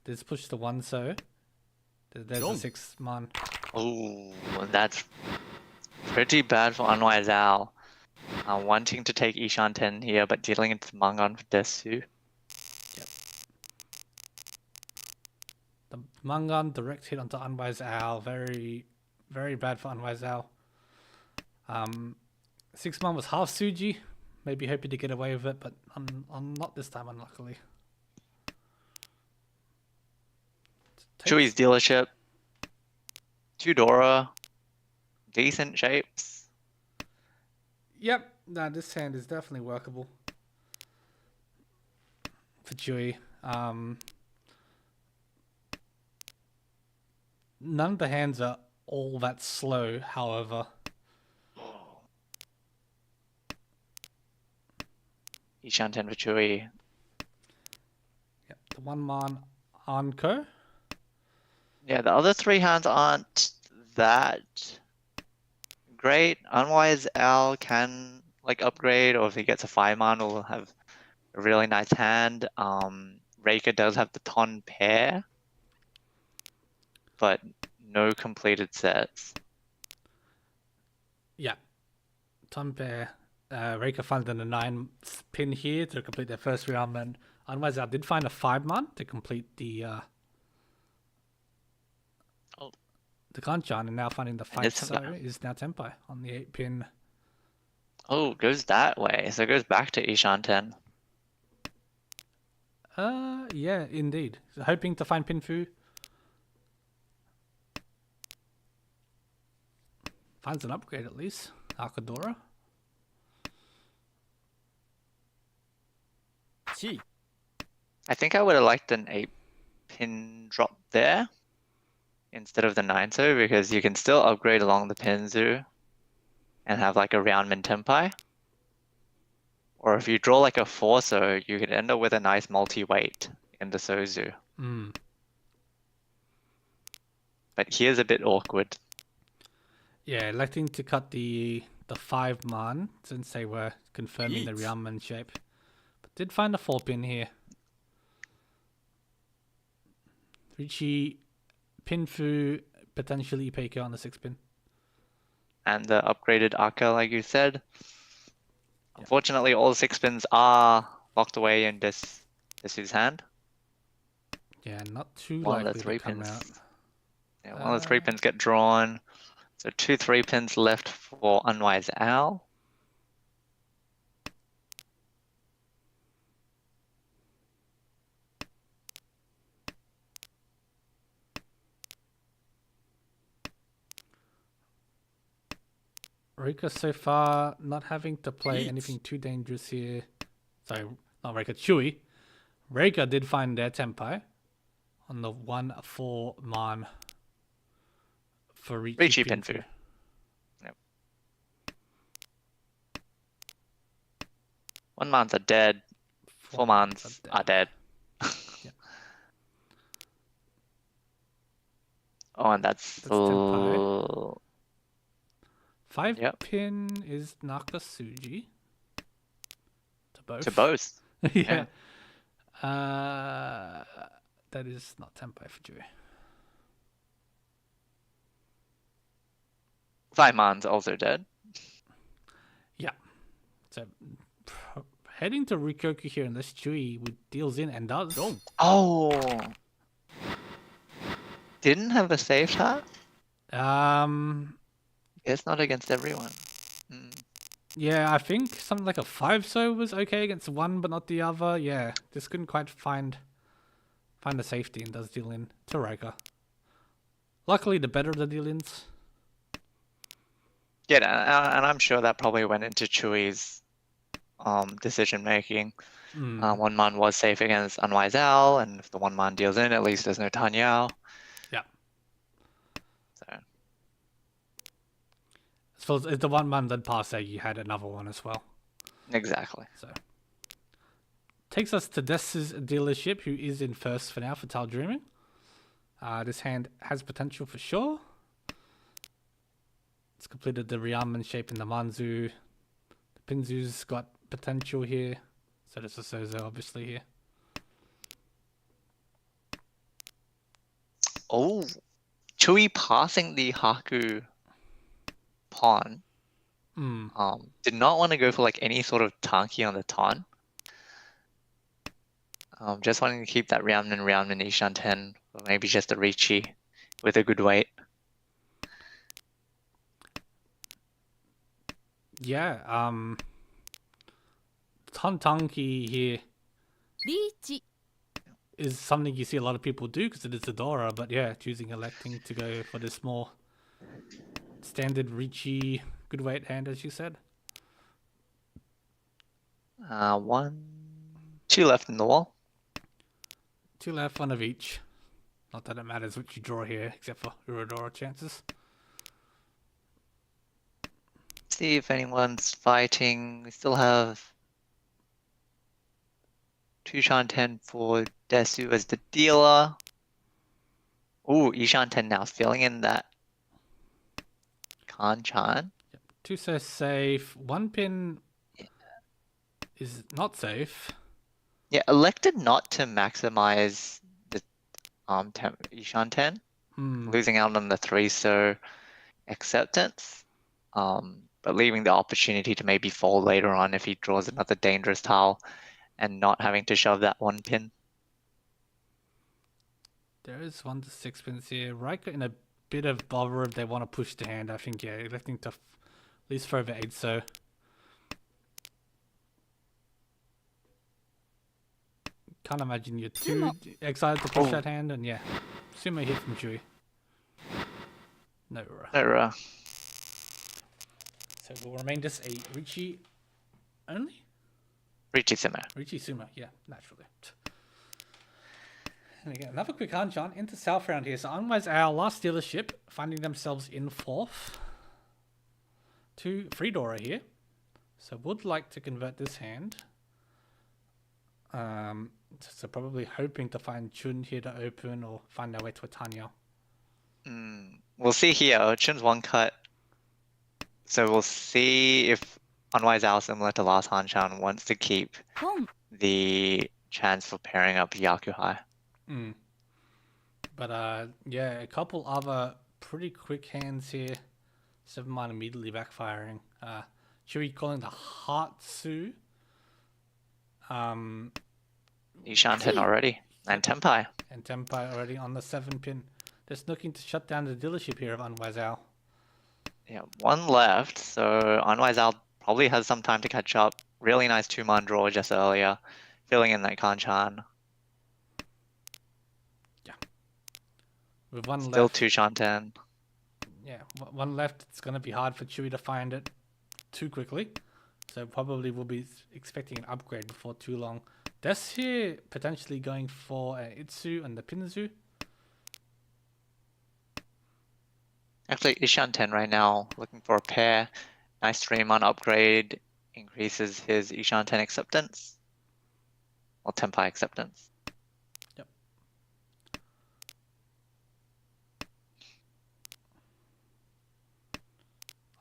This push to 1-so. There's a 6-man. Oh, that's pretty bad for Unwise Owl. Wanting to take Ishan 10 here, but dealing into Mangan for Desu. Yep. The Mangan direct hit onto Unwise Owl. Very, very bad for Unwise Owl. 6-man was half Suji. Maybe hoping to get away with it, but I'm not this time, unluckily. Chewy's dealership. 2 Dora. Decent shapes. Yep, nah, this hand is definitely workable for Chewy. None of the hands are all that slow, however. Ishan 10 for Chewy. Yep, the 1-man Anko. Yeah, the other 3 hands aren't that great. Unwise Owl can like upgrade, or if he gets a 5-man, will have a really nice hand. Reika does have the Ton pair, but no completed sets. Yeah, Ton pair. Reika finding a 9 pin here to complete their first round, and otherwise I did find a 5-man to complete the Hanchan, and now finding the 5 so is now Tenpai on the 8 pin. Oh, goes that way. So it goes back to Ishan 10. Yeah, indeed. So hoping to find Pinfu. Finds an upgrade at least. Akadora. I think I would have liked an 8 pin drop there instead of the 9 so, because you can still upgrade along the Pinzu and have like a Roundman Tenpai. Or if you draw like a 4 so, you could end up with a nice multi-weight in the Sozu. But here's a bit awkward. Yeah, electing to cut the 5-man since they were confirming the Ryuman shape. But did find a 4 pin here. Riichi, Pinfu, potentially Ipeika on the 6 pin. And the upgraded Aka, like you said. Unfortunately, all 6 pins are locked away in Desu's hand. Yeah, not too One likely of the 3 to come pins. out. Yeah, one of the 3 pins get drawn. So 2 3 pins left for Unwise Owl. Rika so far not having to play anything too dangerous here. Sorry, not Rika, Chewy. Rika did find their Tenpai on the 1-4-man for Riichi Pinfu. Yep. 1 mans are dead. 4 mans are dead. Yep. Oh, and that's Tenpai. 5 Yep. pin is Nakasuji. To both. To both. Yeah. That is not Tenpai for Chewy. 5 mans also dead. Yeah. So heading to Rikoku here unless Chewy deals in and does. Oh. Didn't have a safe hat? It's not against everyone. Yeah, I think something like a 5 so was okay against one but not the other. Yeah, just couldn't quite find the safety and does deal in to Rika. Luckily the better of the deal-ins. Yeah, and I'm sure that probably went into Chewy's decision making. 1 man was safe against Unwise Owl, and if the 1 man deals in, at least there's no Tanyao. Yeah. So if the 1 man did pass there, you had another one as well. exactly. So takes us to Desu's dealership, who is in first for now for Tao Dreaming. This hand has potential for sure. It's completed the Ryuman shape in the Manzu. The Pinzu's got potential here. So does the Sozo obviously here. Oh, Chewy passing the Haku pawn. Did not want to go for like any sort of tanki on the ton. Just wanting to keep that Roundman Ishan 10, or maybe just a Riichi with a good weight. Yeah, Tanki here Riichi is something you see a lot of people do because it is Adora, but yeah, electing to go for this more standard Riichi good weight hand, as you said. 2 left in the wall. 2 left, 1 of each. Not that it matters which you draw here, except for Uradora chances. See if anyone's fighting. We still have 2 Shan 10 for Desu as the dealer. Ooh, Ishan 10 now filling in that Hanchan. Yep. 2 so safe. 1 pin is not safe. Yeah, elected not to maximize the Ishan 10, losing out on the 3 so acceptance. but leaving the opportunity to maybe fold later on if he draws another dangerous tile and not having to shove that one pin. There is 1 to 6 pins here. Riker in a bit of bother if they want to push the hand. I think, yeah, electing to at least throw the 8 so. Can't imagine you're too excited to push that hand, and yeah, sumo hit from Chewy. No. No, So we'll remain just a Riichi only? Riichi sumo. Riichi sumo, yeah, naturally. And again, another quick Hanchan into South round here. So Unwise our last dealership finding themselves in 4th. 3 Dora here. So would like to convert this hand. So probably hoping to find Chun here to open or find our way to a Tanyao. We'll see here. Chun's 1 cut. So we'll see if Unwise Owl, similar to last Hanchan, wants to keep ポン the chance for pairing up Yakuhai. But yeah, a couple other pretty quick hands here. 7 mine immediately backfiring. Chewy calling the Hatsu. Ishan already. And Tenpai. And Tenpai already on the 7 pin. Just looking to shut down the dealership here of Unwise Owl. Yeah, 1 left. So Unwise Owl probably has some time to catch up. Really nice 2-man draw just earlier. Filling in that Kanchan. Yeah. With 1 Still left. 2 Shanten. Yeah, 1 left. It's going to be hard for Chewy to find it too quickly. So probably we'll be expecting an upgrade before too long. Des here potentially going for an Itsu and the Pinzu. Actually, Ishan 10 right now, looking for a pair. Nice 3-man upgrade. Increases his Ishan 10 acceptance. Or Tenpai acceptance. Yep.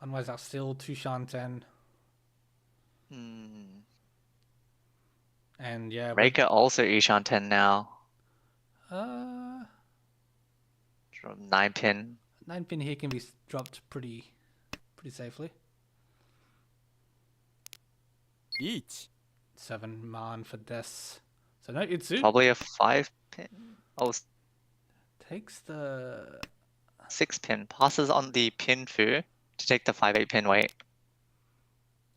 Otherwise, that's still 2 Shanten. And yeah. Reika also Ishan 10 now. But, 9 pin. 9 pin here can be dropped pretty safely. 1 7 man for Des. So no Itsu. Probably a 5 pin. Oh, Takes the 6 pin. Passes on the pin fu to take the 5-8 pin weight.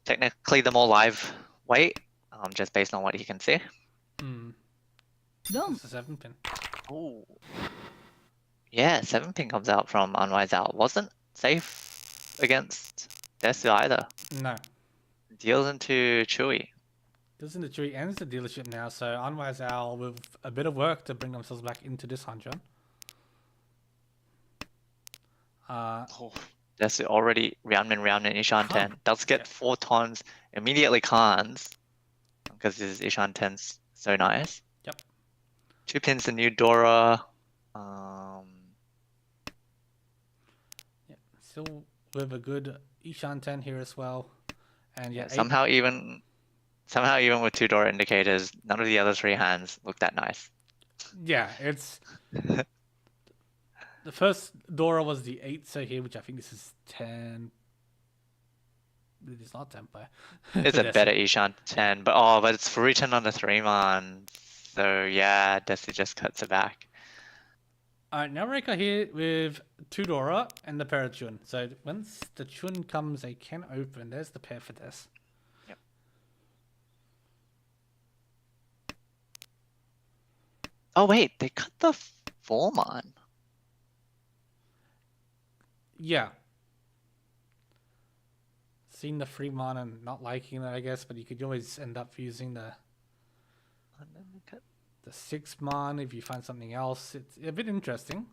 Technically the more live weight, just based on what he can see. ドン It's a 7 pin. Ooh. Yeah, 7 pin comes out from Unwise Out. Wasn't safe against Desu either. No. Deals into Chewy. This in the tree ends the dealership now, so Unwise Owl with a bit of work to bring themselves back into this Hanchan. Desu already round in Ishan 10. Does get 4 tons, immediately cans because his Ishan 10's so nice. Yep. 2 pins the new Dora. Yeah, still with a good Ishan 10 here as well. And yeah, somehow even with 2 Dora indicators, none of the other 3 hands look that nice. Yeah, it's the first Dora was the 8 so here, which I think this is 10. It is not 10 by. It's a better Ishan 10, but it's written on the 3-man. So yeah, Desu just cuts it back. Alright, now Reika here with 2 Dora and the pair of Chun. So once the Chun comes, they can open. There's the pair for this. Yep. Oh wait, they cut the 4-man. Yeah. Seeing the 3-man and not liking it, I guess, but you could always end up using the 6-man if you find something else. It's a bit interesting.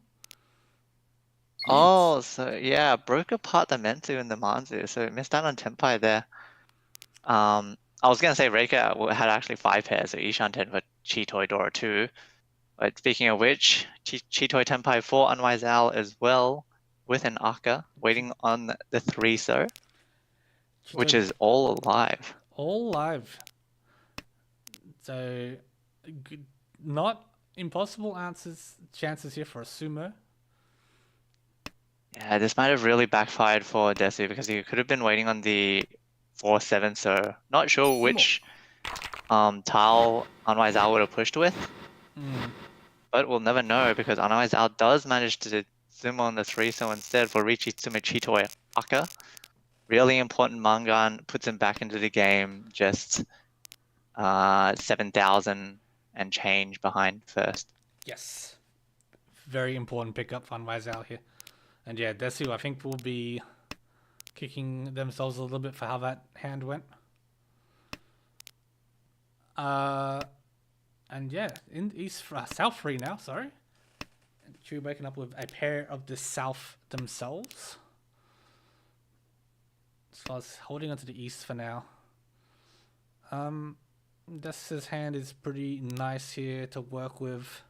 Oh, so yeah, broke apart the Mensu and the Manzu, so it missed out on Tenpai there. I was gonna say Reika had actually 5 pairs, so Ishan 10 for Chitoi Dora 2. But speaking of which, Chitoi Tenpai 4 Unwise Owl as well, with an Aka, waiting on the 3 so, which is all alive. All live. So, not impossible chances here for a sumo. Yeah, this might have really backfired for Desu because he could have been waiting on the 4-7, so not sure which tile Unwise Owl would have pushed with, but we'll never know because Unwise Owl does manage to zoom on the 3, so instead for Riichi Tsumechito Aka, really important Mangan, puts him back into the game, just 7,000 and change behind first. Yes. Very important pickup for Unwise out here. And yeah, Desu, I think, will be kicking themselves a little bit for how that hand went. And yeah, in South 3 now, sorry. And Chu waking up with a pair of the South themselves. As far as holding onto the East for now. Desu's hand is pretty nice here to work with.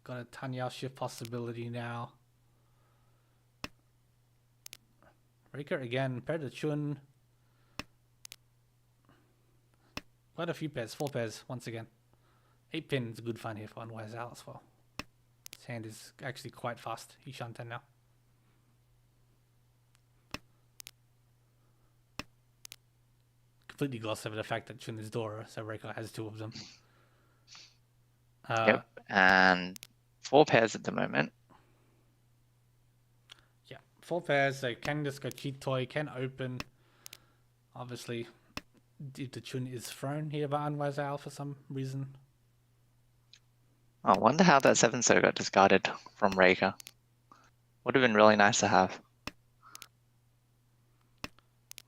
Got a Tanyao shift possibility now. Reika again, pair to Chun. Quite a few pairs, 4 pairs once again. 8 pin is a good find here for Unwise Out as well. His hand is actually quite fast. He's Shanten now. Completely glossed over the fact that Chun is Dora, so Reika has 2 of them. Yep, and 4 pairs at the moment. Yeah, 4 pairs. So can just go cheat toy, can open. Obviously, if the Chun is thrown here by Unwise Owl for some reason. I wonder how that 7-so got discarded from Reika. Would have been really nice to have.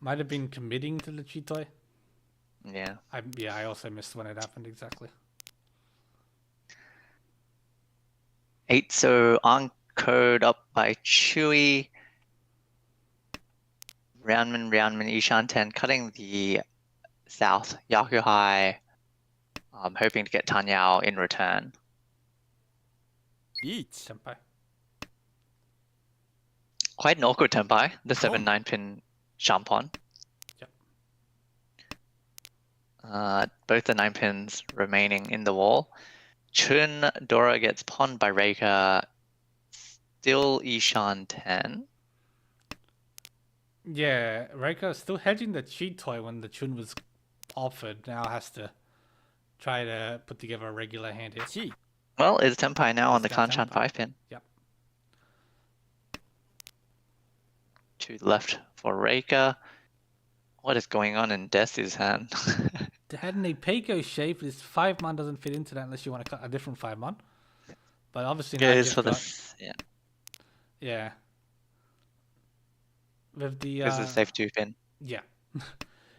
Might have been committing to the cheat toy. Yeah. I also missed when it happened exactly. 8-so encode up by Chewy. Roundman, Ishan 10, cutting the south. Yaku High, hoping to get Tanyao in return. リーチ Senpai. Quite an awkward tempai, the 7-9 pin Shampon. Yep. Both the 9 pins remaining in the wall. Chun Dora gets pawned by Reika. Still Ishan 10. Yeah, Reika still hedging the cheat toy when the Chun was offered. Now has to try to put together a regular hand here. 1 Well, is Tempai now on the It's got Kanchan Tempai. 5 pin? Yep. To the left for Reika. What is going on in Desu's hand? They had an Apeco shape. This 5-man doesn't fit into that unless you want to cut a different 5-man. But obviously now Goes you've for got, this. Yeah, yeah. With the goes for the safe 2 pin. yeah.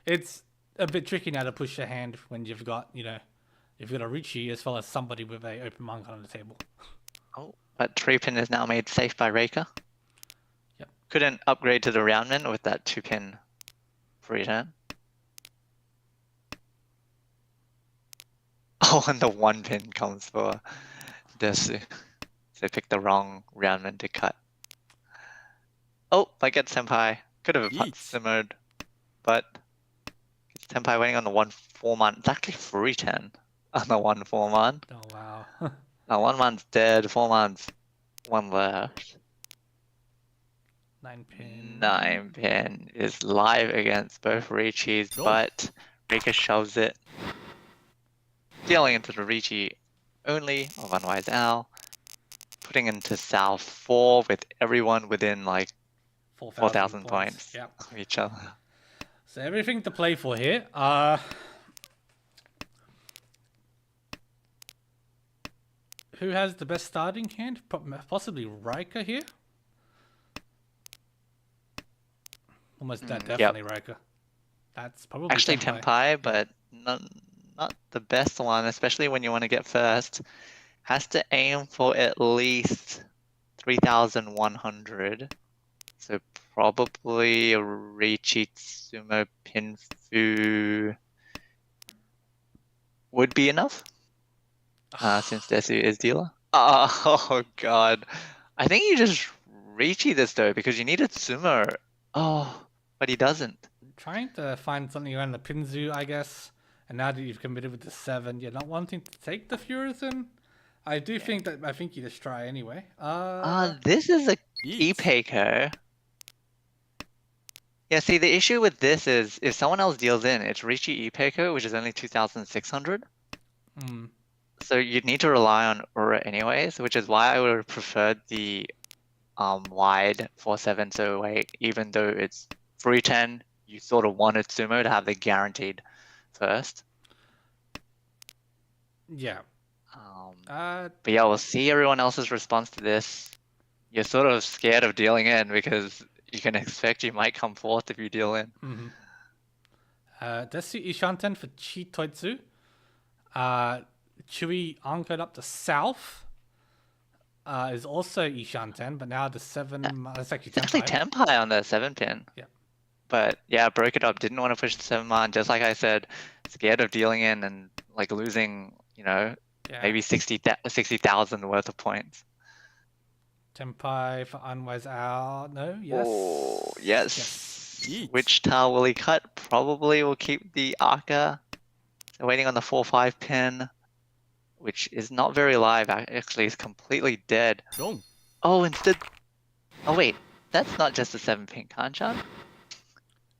It's a bit tricky now to push your hand when you've got, you've got a Riichi as well as somebody with a open manga on the table. Oh, but 3 pin is now made safe by Reika. Yep. Couldn't upgrade to the Roundman with that 2 pin free turn. Oh, and the 1 pin comes for Desu. So picked the wrong Roundman to cut. Oh, I get Senpai. Could have Yeet. simmered, but Senpai waiting on the 1-4-man. It's actually free turn on the 1-4-man. Oh, wow. Now 1-man's dead, 4-man's 1 left. 9 pin. 9 pin is live against both Riichis, Go. but Reika shoves it. Dealing into the Riichi only of Unwise Owl. Putting into South 4 with everyone within like 4,000 points Yeah. of each other. So everything to play for here. Who has the best starting hand? Possibly Reika here. Almost definitely Reika. That's probably Actually Tenpai. Tenpai, but not the best one, especially when you want to get first. Has to aim for at least 3,100. So probably a Riichi Sumo Pinfu would be enough. Since Desu is dealer. Oh god. I think you just Riichi this though because you needed Sumo. Oh, but he doesn't. Trying to find something around the Pinzu, I guess. And now that you've committed with the 7, you're not wanting to take the Furizen. I do think that I think you just try anyway. This is a Riichi. Ipeco. Yeah, see, the issue with this is if someone else deals in, it's Riichi Ipeco, which is only 2,600. mm, So you'd need to rely on Ura anyways, which is why I would have preferred the wide 4708, even though it's 310, you sort of wanted Sumo to have the guaranteed first. yeah. But yeah, we'll see everyone else's response to this. You're sort of scared of dealing in because you can expect you might come fourth if you deal in. Mm-hmm. Desu Ishanten for Chi Toitsu. Chui anchored up the south. Is also Ishanten, but now the 7. That's actually It's actually Tenpai. Tenpai on the 7-pin. Yeah. But yeah, broke it up. Didn't want to push the 7-man. Just like I said, scared of dealing in and like losing, Yeah. maybe 60,000 worth of points. Tenpai for Unwise Owl. No, yes. Oh, yes. Yeet. Which tile will he cut? Probably will keep the Arca. So waiting on the 4-5 pin, which is not very live. Actually, it's completely dead. Wrong. Oh, instead. Oh wait, that's not just a 7-pin Hanchan.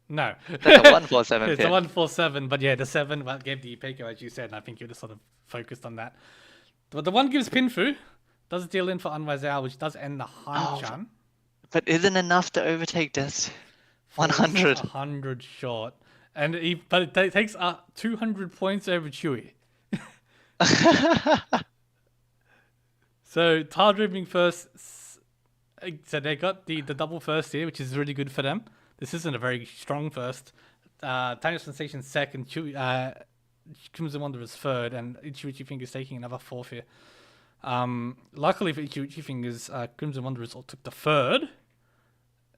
No. That's a 147 It's pin. a 147, but yeah, the 7 gave the Ipeco, as you said, and I think you just sort of focused on that. But the 1 gives Pinfu, does deal in for Unwise Owl, which does end the Hanchan. But isn't enough to overtake this. 100. 100 short. And but it takes 200 points over Chewy. So Tile Dreaming first. So they got the double first here, which is really good for them. This isn't a very strong first. Tanyao Sensation second, Crimson Wanderers third, and Riichi Fingers taking another fourth here. Luckily for Riichi Fingers, Crimson Wanderers all took the third.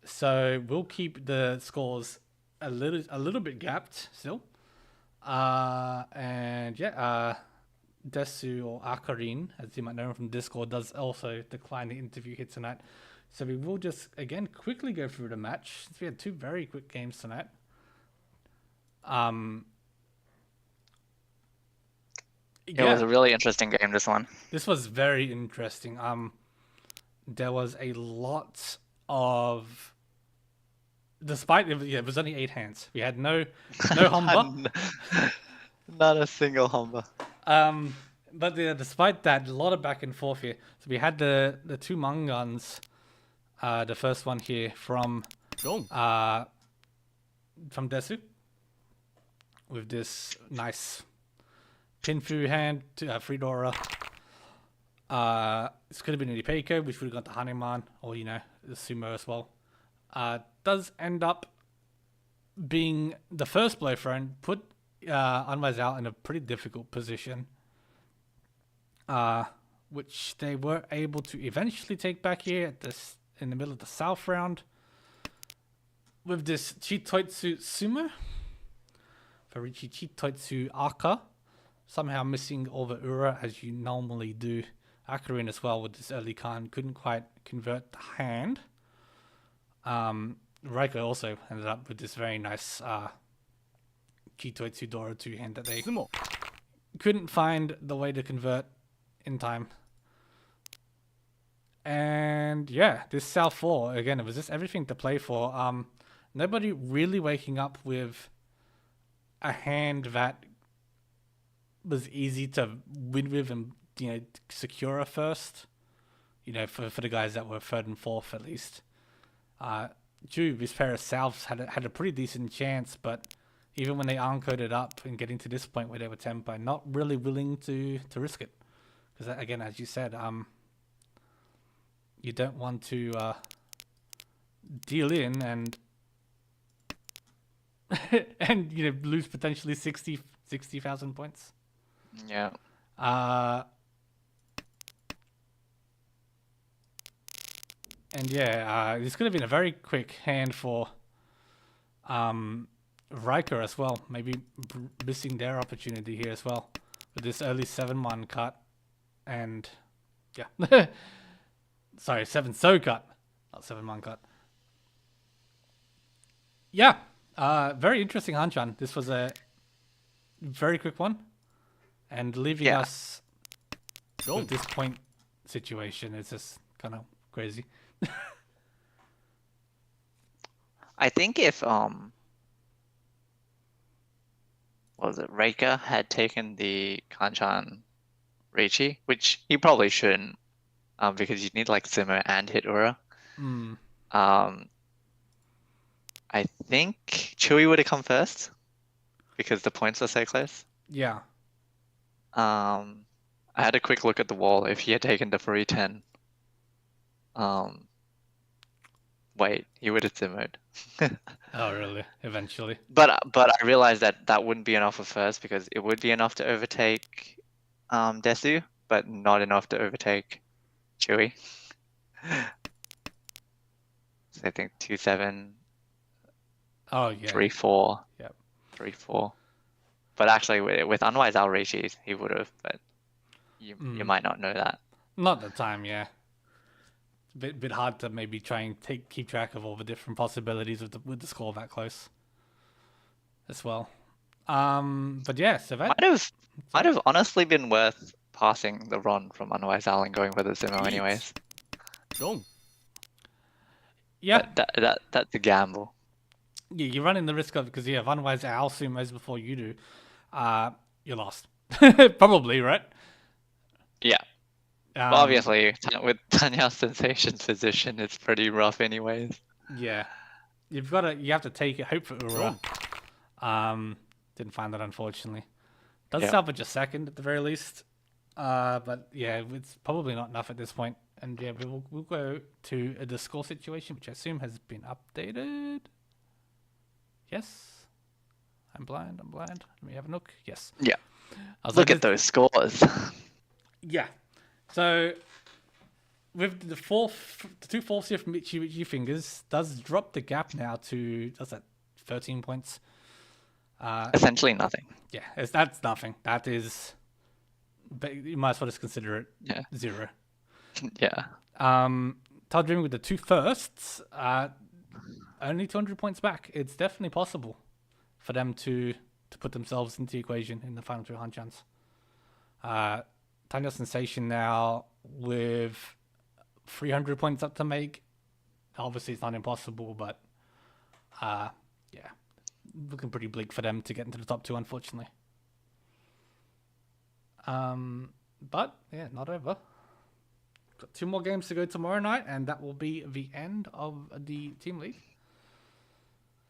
So we'll keep the scores a little bit gapped still. And yeah, Desu or Akarin, as you might know from Discord, does also decline the interview here tonight. So we will just again quickly go through the match since we had 2 very quick games tonight. It was a really interesting game, this one. This was very interesting. There was a lot of, despite it was only 8 hands. We had no Humber. Not a single Humber. But despite that, a lot of back and forth here. So we had the 2 Mangans. The first one here from Wrong. Desu, with this nice Pinfu hand to Freedora. This could have been an Ipeco, which would have got the Hanuman, or the Sumo as well. Does end up being the first blow thrown, put Unwise out in a pretty difficult position, which they were able to eventually take back here at this in the middle of the south round with this Chitoitsu Sumo for Riichi Chitoitsu Aka, somehow missing over Ura as you normally do. Akarin as well with this early Khan couldn't quite convert the hand. Raiko also ended up with this very nice Chitoitsu Dora 2 hand that they couldn't find the way to convert in time. And yeah, this South 4, again, it was just everything to play for. Nobody really waking up with a hand that was easy to win with and, secure a first. For the guys that were 3rd and 4th at least. Ju, this pair of Souths had a pretty decent chance, but even when they uncoded up and getting to this point where they were Tenpai, not really willing to risk it. Because again, as you said, you don't want to deal in and and lose potentially 60,000 points. Yeah. And yeah, this could have been a very quick hand for Riker as well. Maybe missing their opportunity here as well with this early 7-man cut. And yeah, sorry, 7-so cut, not 7-man cut. Yeah, very interesting Hanchan. This was a very quick one, and leaving us with this point situation, it's just kind of crazy. I think if what was it, Reika had taken the Kanchan Riichi, which he probably shouldn't, because you need like Zimmer and hit Ura. Mm. I think Chewy would have come first because the points are so close. Yeah. I had a quick look at the wall. If he had taken the free 10, wait, he would have Zimmered. Oh, really? Eventually. But I realized that wouldn't be enough for first because it would be enough to overtake Desu, but not enough to overtake Chewy. So I think 2-7, Oh, yeah. 3-4. Yep. 3-4. But actually, with Unwise Riichi, he would have. But you might not know that. Not at the time, yeah. It's a bit hard to maybe try and keep track of all the different possibilities with the score that close as well. But yeah, so that Might have honestly been worth passing the Ron from Unwise and going for the Zimo anyways. Wrong. yeah, But that's a gamble. yeah, you're running the risk of, because if Unwise Al sumos before you do, you're lost. Probably, right? Yeah. But obviously, with Tanyao Sensation's position, it's pretty rough anyways. Yeah. You have to take it, hope for Ura. Didn't find that, unfortunately. Does Yeah. salvage a second at the very least. But yeah, it's probably not enough at this point. And yeah, we'll go to the score situation, which I assume has been updated. Yes. I'm blind. Let me have a look. Yes. Yeah. I was Look like, at those scores. Yeah. So with the two fourths here from Riichi Fingers does drop the gap now to 13 points. Essentially nothing. Yeah, that's nothing. That is, but you might as well just consider it Yeah. 0. Yeah. Tall Dreaming with the two firsts, only 200 points back. It's definitely possible for them to put themselves into the equation in the final two Hanchans. Tanyao Sensation now with 300 points up to make. Obviously, it's not impossible, but yeah, looking pretty bleak for them to get into the top 2, unfortunately. But yeah, not over. Got 2 more games to go tomorrow night, and that will be the end of the team league.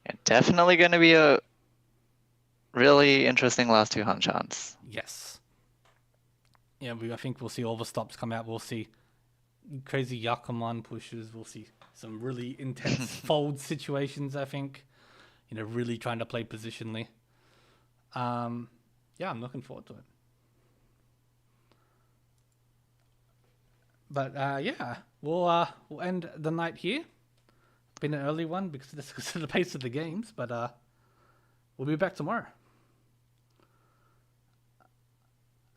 Yeah, definitely going to be a really interesting last 2 Hanchans. Yes. Yeah, I think we'll see all the stops come out. We'll see crazy Yakuman pushes. We'll see some really intense fold situations, I think. Really trying to play positionally. Yeah, I'm looking forward to it. But yeah, we'll end the night here. Been an early one because of the pace of the games, but we'll be back tomorrow.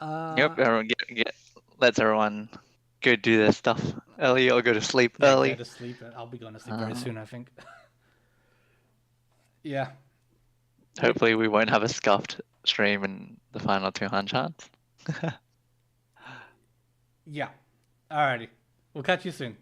Yep, everyone lets everyone go do their stuff early or go to sleep early. Go to sleep. I'll be going to sleep very soon, I think. Yeah. Hopefully we won't have a scuffed stream in the final 2 Hanchans. Yeah. Alrighty. We'll catch you soon.